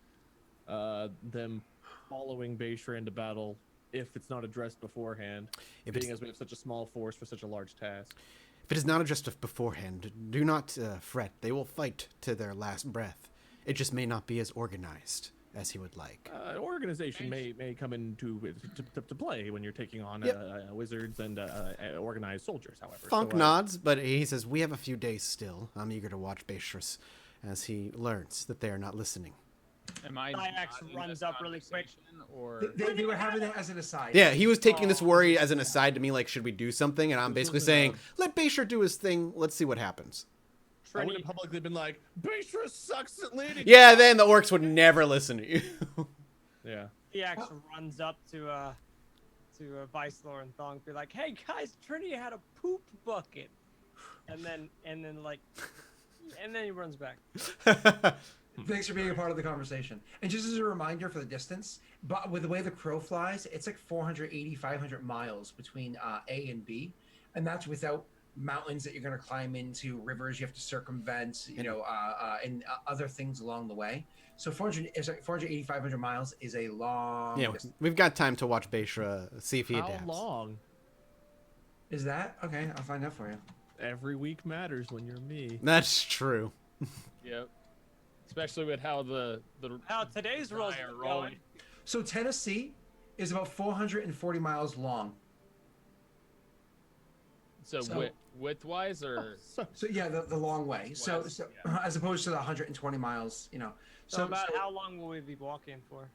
them following Basher into battle if it's not addressed beforehand, If being it's- as we have such a small force for such a large task. If it is not addressed beforehand, do not fret. They will fight to their last breath. It just may not be as organized as he would like. Organization may come into to play when you're taking on Yep. wizards and organized soldiers. However, Funk So, nods, but he says, "We have a few days still. I'm eager to watch Beatrice as he learns that they are not listening." Am I Diax not in runs this up really quick. conversation, Or They were having that as an aside. Yeah, he was taking this worry as an aside to me, like, should we do something? And I'm This basically wasn't saying, let Beatrice do his thing. Let's see what happens. I would have publicly been like, Basher sucks at leading. Yeah, then the orcs would never listen to you. Yeah. Diax runs up to Vicelor and Thong, be like, "Hey guys, Trini had a poop bucket," and then he runs back. Thanks for being a part of the conversation. And just as a reminder for the distance, but with the way the crow flies, it's like 480, 500 miles between A and B. And that's without mountains that you're going to climb into, rivers you have to circumvent, and other things along the way. So 480, 500 miles is a long Yeah, distance. we've got time to watch Beishra see if he How adapts. long? Is that? Okay, I'll find out for you. Every week matters when you're me. That's true. Yep. Especially with how the How today's rules Ryan are rolling. going. So Tennessee is about 440 miles long. So, So- width-wise, or So, So yeah, the long way. So, West, so yeah. as opposed to the 120 miles, So about how long will we be walking for?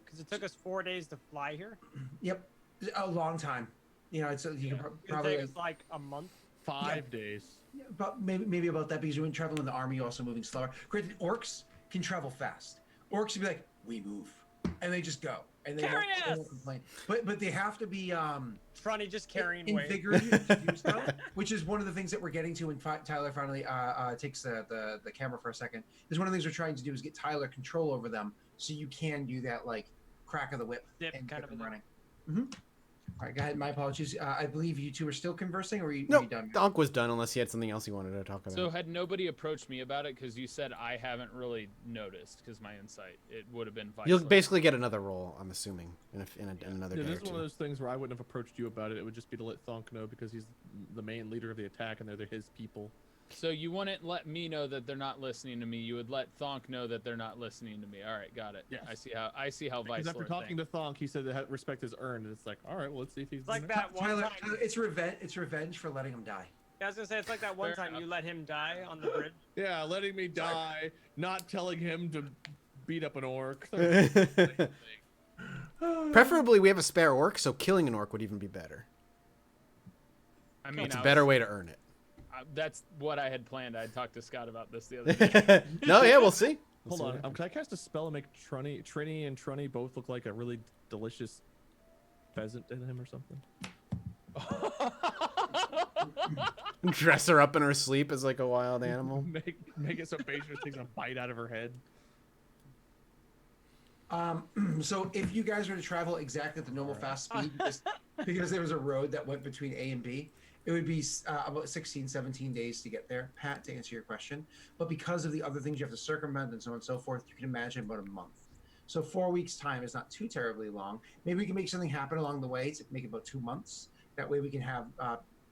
Because it took us 4 days to fly here. Yep, a long time. It's you can It'll probably take us like a month. 5 days. about maybe about that because when traveling in the army, you're also moving slower. Granted, orcs can travel fast. Orcs would be like, we move, and they just go, and they Carry won't us! complain. But they have to be Trini just carrying weight. invigorated to do so, which is one of the things that we're getting to when Tyler finally takes the camera for a second. Is one of the things we're trying to do is get Tyler control over them, so you can do that like crack of the whip Dip and kind get of them a running. Mm-hmm. All right, go ahead. My apologies. I believe you two are still conversing, or are you No, done? Donk was done unless he had something else he wanted to talk about. so had nobody approached me about it because you said I haven't really noticed because my insight it would have been. You'll Viceroy. basically get another roll, I'm assuming, in another Yeah, day or this is one of two. those things where I wouldn't have approached you about it. It would just be to let Thonk know because he's the main leader of the attack and they're his people. So you wouldn't let me know that they're not listening to me. You would let Thonk know that they're not listening to me. All right, got it. Yes. I see how Because after Viceroy talking thinks. to Thonk, he said that respect is earned, and it's like, all right, well, let's see if he's It's like that one Tyler, time. it's revenge. It's revenge for letting him die. I was gonna say it's like that one Fair time enough. you let him die on the bridge. Yeah, letting me die, not telling him to beat up an orc. Preferably, we have a spare orc, so killing an orc would even be better. I mean, It's a I better was- way to earn it. That's what I had planned. I talked to Scott about this the other day. No, yeah, we'll see. We'll Hold see what on. happens. Can I cast a spell and make Trini and Trunny both look like a really delicious pheasant to him or something? Dress her up in her sleep as like a wild animal. make it so Beatrice takes a bite out of her head. So if you guys were to travel exactly at the normal fast speed, because there was a road that went between A and B, it would be about 16, 17 days to get there, Pat, to answer your question. But because of the other things you have to circumvent and so on and so forth, you can imagine about a month. So 4 weeks' time is not too terribly long. Maybe we can make something happen along the way to make it about 2 months. That way we can have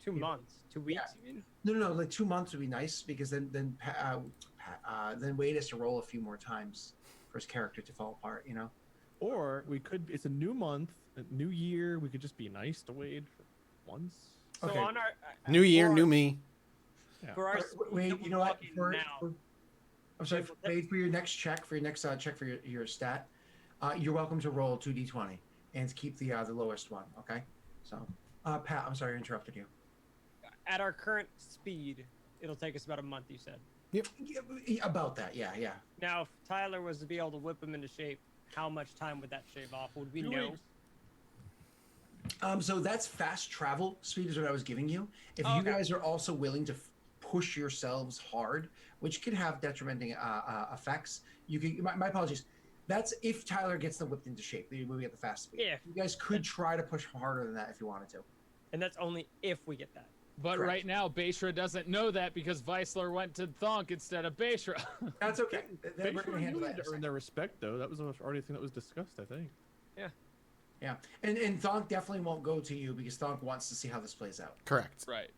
2 months, 2 weeks. Yeah. You mean? no, like 2 months would be nice because then Wade has to roll a few more times for his character to fall apart. You know. Or we could. It's a new month, a new year. We could just be nice to Wade for once. So Okay. on our New year, for new our- me. For our Wait, speed you know what? walking For, now, I'm sorry. Wait, well, Wade, for your next check, for your stat, you're welcome to roll 2d20 and keep the lowest one. Okay. So, Pat, I'm sorry I interrupted you. at our current speed, it'll take us about a month. You said. Yeah, about that. Yeah. Now, if Tyler was to be able to whip him into shape, how much time would that shave off? Would we 2 know? weeks. So that's fast travel speed is what I was giving you. If Oh, you okay. guys are also willing to push yourselves hard, which could have detrimental effects, you can. My apologies. That's if Tyler gets them whipped into shape. You're moving at the fast speed. Yeah. You guys could try to push harder than that if you wanted to. And that's only if we get that. But Correct. right now, Beishra doesn't know that because Weissler went to Thonk instead of Beishra. That's okay. We're Beatrice going to handle knew that. in a to earn second. their respect, though. That was already a thing that was discussed, I think. Yeah, and Thonk definitely won't go to you because Thonk wants to see how this plays out. Correct. Right.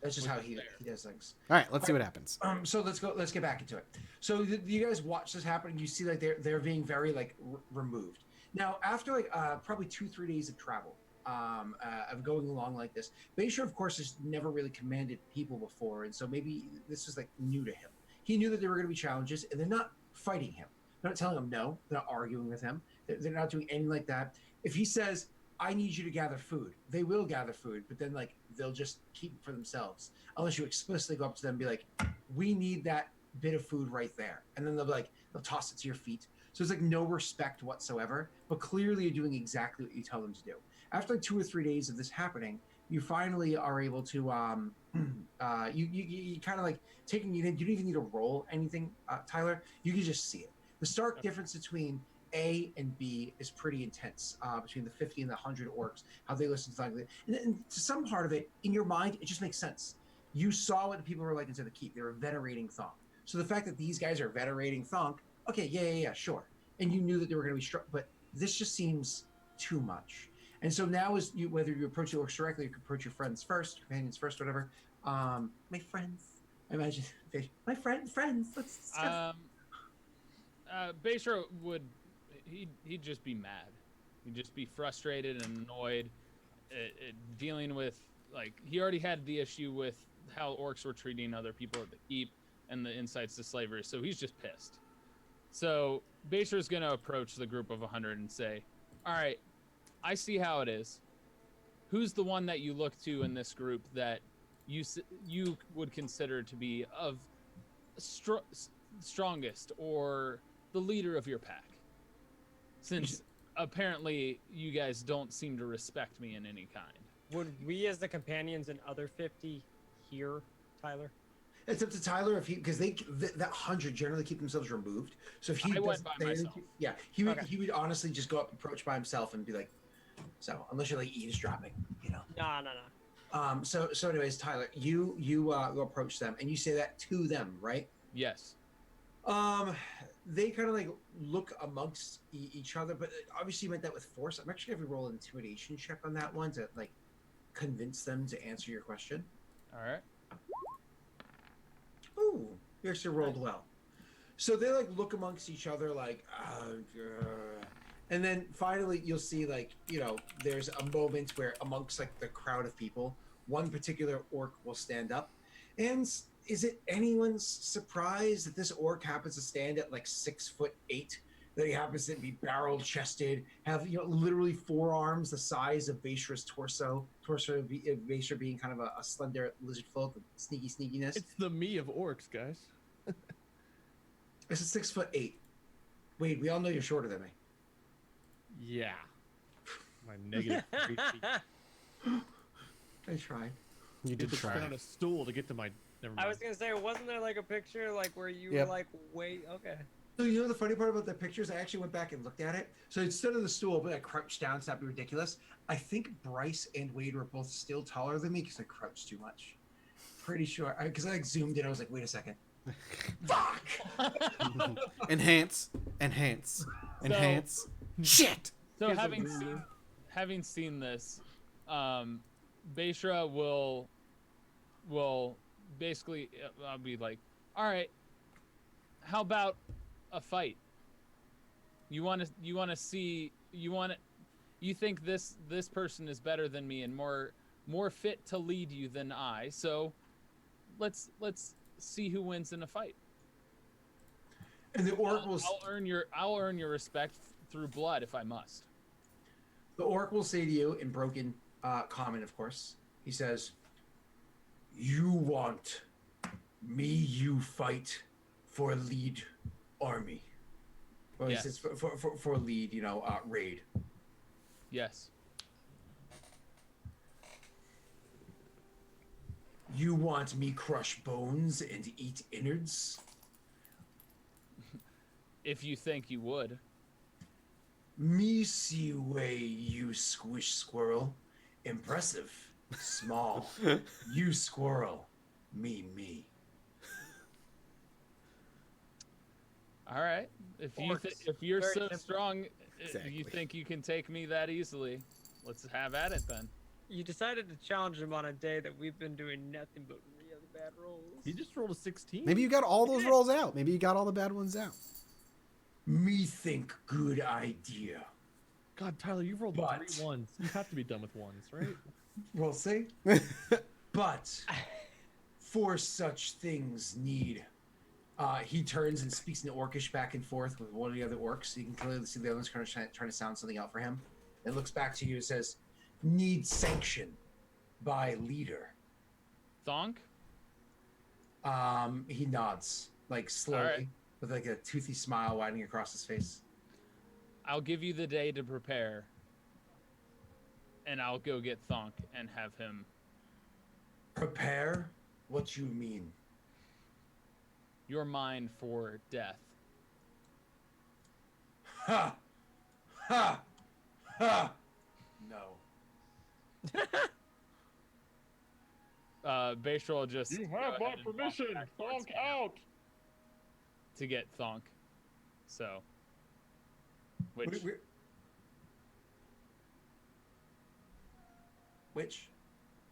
That's just Which how is he fair. does things. All right, let's see what happens. So let's get back into it. So you guys watch this happen, and you see like they're being very like removed. Now after like probably 2-3 days of travel, of going along like this, Bayshore of course has never really commanded people before, and so maybe this was like new to him. He knew that there were going to be challenges, and they're not fighting him. They're not telling him no. They're not arguing with him. They're not doing anything like that. If he says, I need you to gather food, they will gather food, but then like they'll just keep it for themselves unless you explicitly go up to them and be like, we need that bit of food right there, and then they'll toss it to your feet. So it's like no respect whatsoever, but clearly you're doing exactly what you tell them to do. After like 2 or 3 days of this happening, you finally are able to you kind of like taking it in. You don't even need to roll anything, Tyler. You can just see it. The stark difference between A and B is pretty intense, between the 50 and the 100 orcs, how they listen to things. And to some part of it, in your mind, it just makes sense. You saw what the people were like into the keep. They were venerating Thonk. So the fact that these guys are venerating Thonk, okay, yeah, sure. And you knew that they were going to be struck, but this just seems too much. And so now is you, whether you approach the orcs directly, you can approach your friends first, companions first, whatever. My friends. I imagine, my friends, let's discuss. Beishra he'd just be mad. He'd just be frustrated and annoyed, dealing with like he already had the issue with how orcs were treating other people at the keep and the insights to slavery. So he's just pissed. So Beishra's gonna approach the group of 100 and say, "All right, I see how it is. Who's the one that you look to in this group that you would consider to be of strongest or the leader of your pack? Since apparently you guys don't seem to respect me in any kind." Would we, as the companions and other 50, hear Tyler? It's up to Tyler if he, because that 100 generally keep themselves removed. So if he I went doesn't by say anything- myself. yeah, he would Okay. he would honestly just go up, approach by himself, and be like, so unless you're like eavesdropping, you know. No. So anyways, Tyler, you go approach them and you say that to them, right? Yes. They kind of like look amongst each other, but obviously you meant that with force. I'm actually gonna have to roll an intimidation check on that one to like convince them to answer your question. All right. Ooh, you actually rolled well. So they like look amongst each other like, and then finally you'll see like, you know, there's a moment where amongst like the crowd of people, one particular orc will stand up. And is it anyone's surprise that this orc happens to stand at like 6'8" That he happens to be barrel-chested, have literally forearms the size of Vaishra's torso. Vaishra being kind of a slender lizard folk with sneakiness. It's the me of orcs, guys. This is 6'8". Wade, we all know you're shorter than me. Yeah. My negative 3 feet. I tried. You You did have to stand try. on a stool to get to my. Never mind. I was gonna say, wasn't there like a picture like where you Yep. were like, wait, okay. So the funny part about the pictures, I actually went back and looked at it. So instead of the stool, but I crouched down so that'd be ridiculous. I think Bryce and Wade were both still taller than me because I crouched too much. Pretty sure, because I zoomed in, I was like, wait a second. Fuck! Enhance. Shit. So Here's a having seen this, Beishra will basically I'll be like, all right, how about a fight? You want to see you think this person is better than me and more fit to lead you than I. So let's see who wins in a fight. And the orc will I'll earn your respect through blood if I must. the orc will say to you in broken common, of course. He says, "You want me? You fight for lead army." Well, Yes. he says for lead, raid. Yes. You want me crush bones and eat innards? If you think you would. Me see way you squish squirrel. Impressive. Small. You squirrel. Me. All right. If Orcs. you're Very so simple. strong, Exactly. you think you can take me that easily, let's have at it then. You decided to challenge him on a day that we've been doing nothing but really bad rolls. He just rolled a 16. Maybe you got all those rolls out. Maybe you got all the bad ones out. Me think good idea. God, Tyler, you've rolled But- 3 ones. You have to be done with ones, right? We'll see. But for such things need. He turns and speaks in Orcish back and forth with one of the other orcs. You can clearly see the other one's kind of trying to sound something out for him. And looks back to you and says, "Need sanction by leader." Thonk? He nods, like slowly, Alright. with like a toothy smile widening across his face. I'll give you the day to prepare. And I'll go get Thonk and have him. Prepare? What you mean? You're mine for death. Ha! No. Beishra will just. You go have my ahead and walk permission. back towards Thonk me out. to get Thonk. So. Which. Which?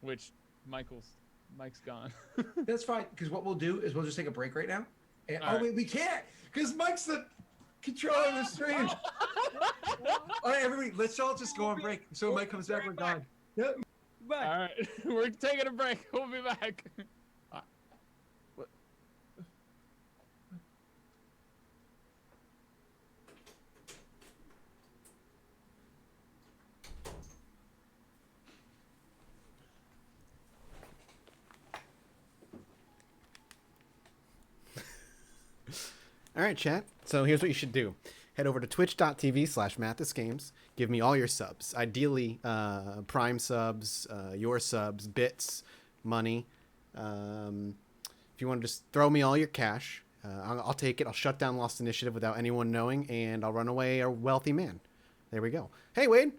Which Mike's gone. That's fine, because what we'll do is we'll just take a break right now. And, All right. wait, we can't, because Mike's the controller of the stream. All right, everybody, let's all just go on break. So when Mike comes back, we're gone. Yep. Back. All right, we're taking a break. We'll be back. What? All right, chat. So here's what you should do. Head over to twitch.tv/MathisGames. Give me all your subs. Ideally, Prime subs, your subs, bits, money. If you want to just throw me all your cash, I'll take it. I'll shut down Lost Initiative without anyone knowing, and I'll run away a wealthy man. There we go. Hey, Wade.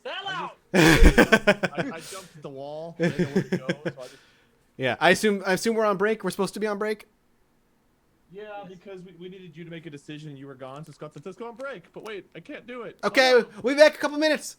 Sell out! I jumped the wall. I didn't know where to go, so I just... Yeah, I assume we're on break. We're supposed to be on break. Yeah, because we needed you to make a decision and you were gone, so Scott said, let's go on break. But wait, I can't do it. Okay, Oh, no. we'll be back in a couple minutes.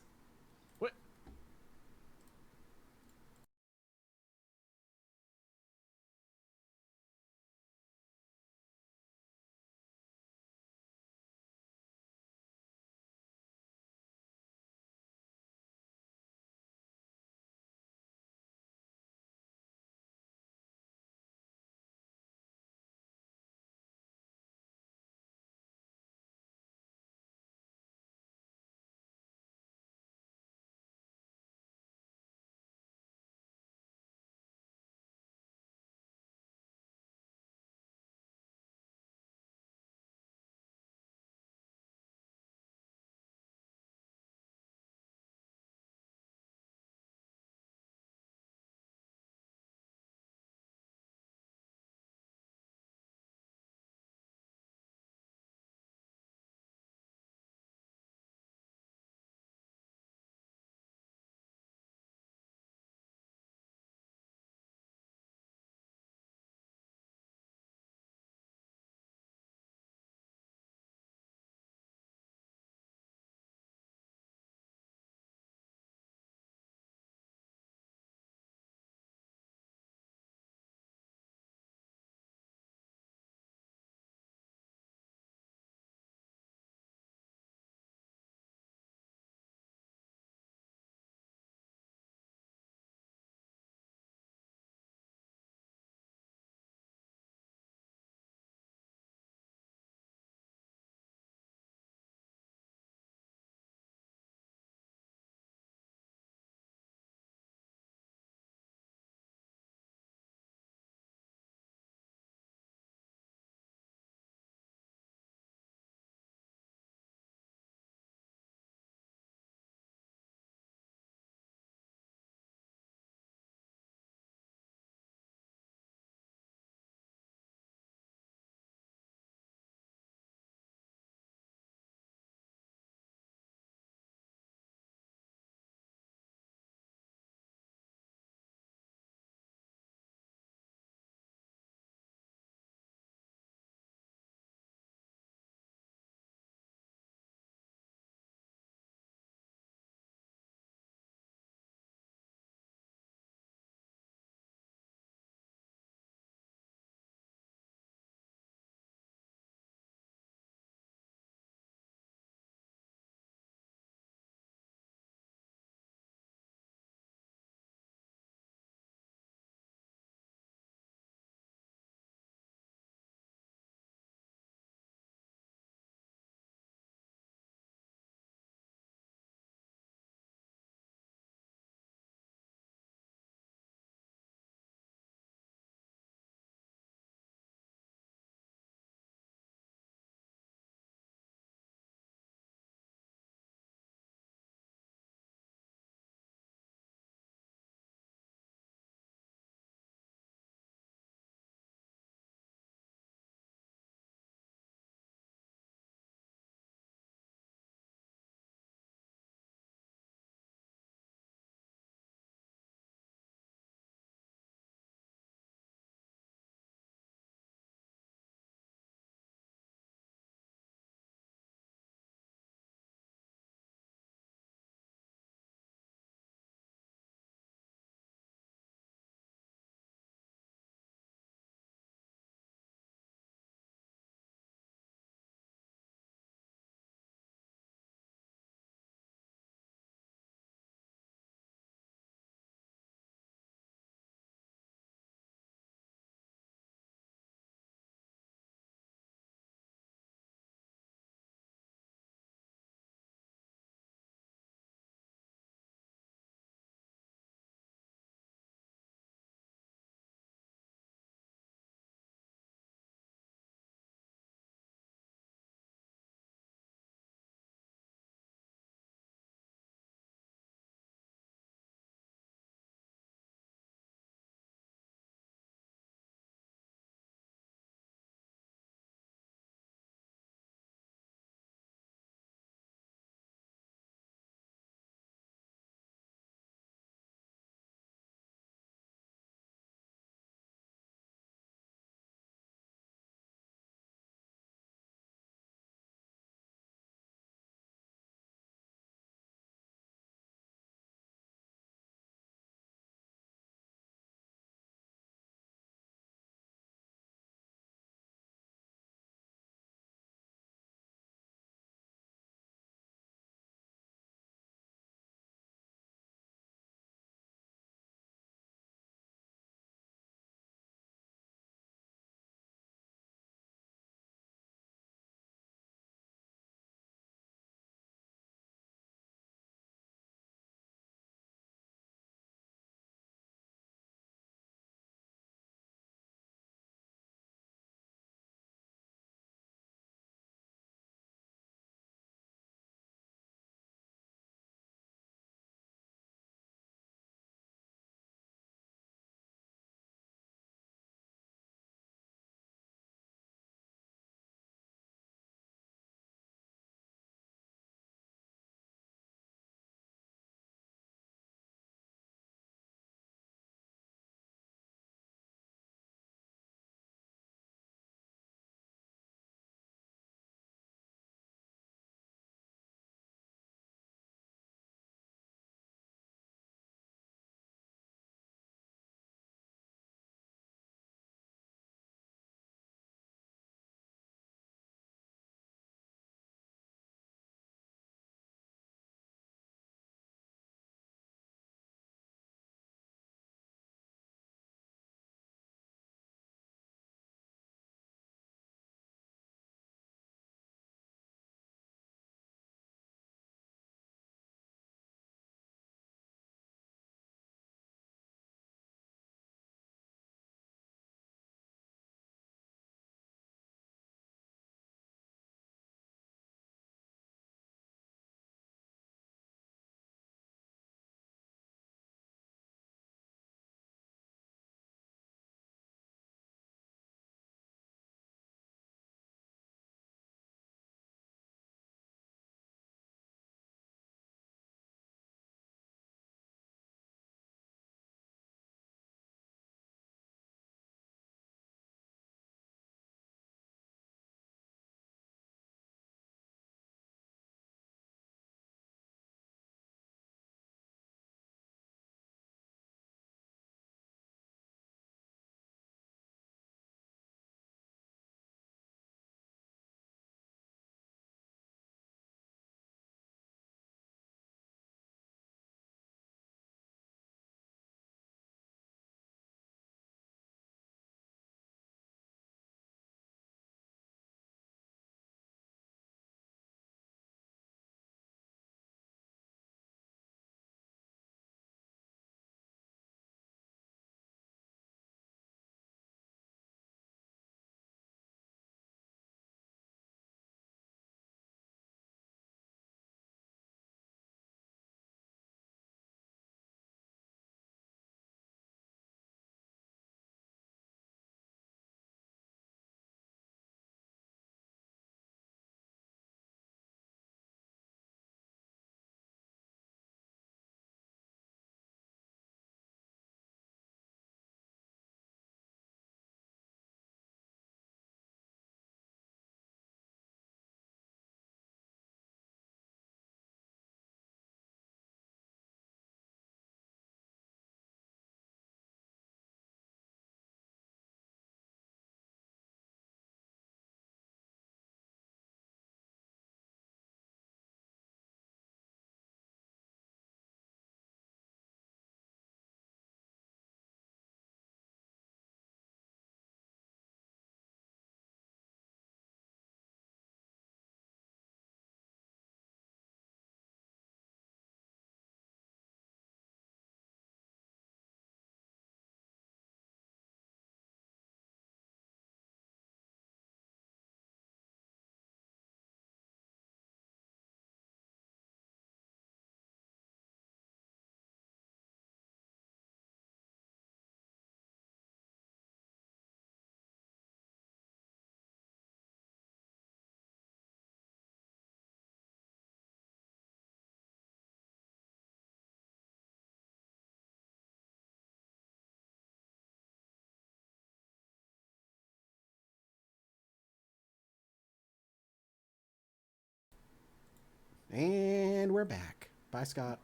And we're back. Bye, Scott.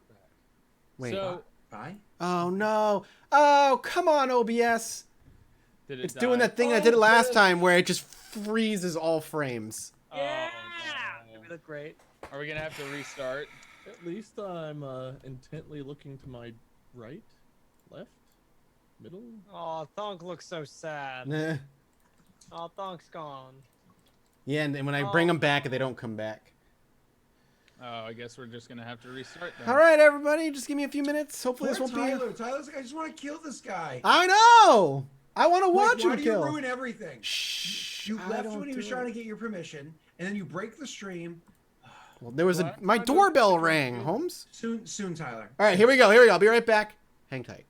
Wait. So Bye. Oh, no. Oh, come on, OBS. did it It's die? doing that thing I did it last time where it just freezes all frames. Yeah. Oh, We no. look great. Are we gonna have to restart? At least I'm intently looking to my right, left, middle. Oh, Thonk looks so sad. Nah. Oh, Thonk's gone. Yeah, and when I bring them back, they don't come back. Oh, I guess we're just gonna have to restart then. All right, everybody, just give me a few minutes. Hopefully Poor this won't be... Tyler. Tyler's like, I just want to kill this guy. I know! I want to Like, watch why him do kill. you ruin everything? Shh. You I left don't when he was do trying it. to get your permission, and then you break the stream. Well, there was What? my doorbell rang, Holmes. Soon, Tyler. All right, here we go. I'll be right back. Hang tight.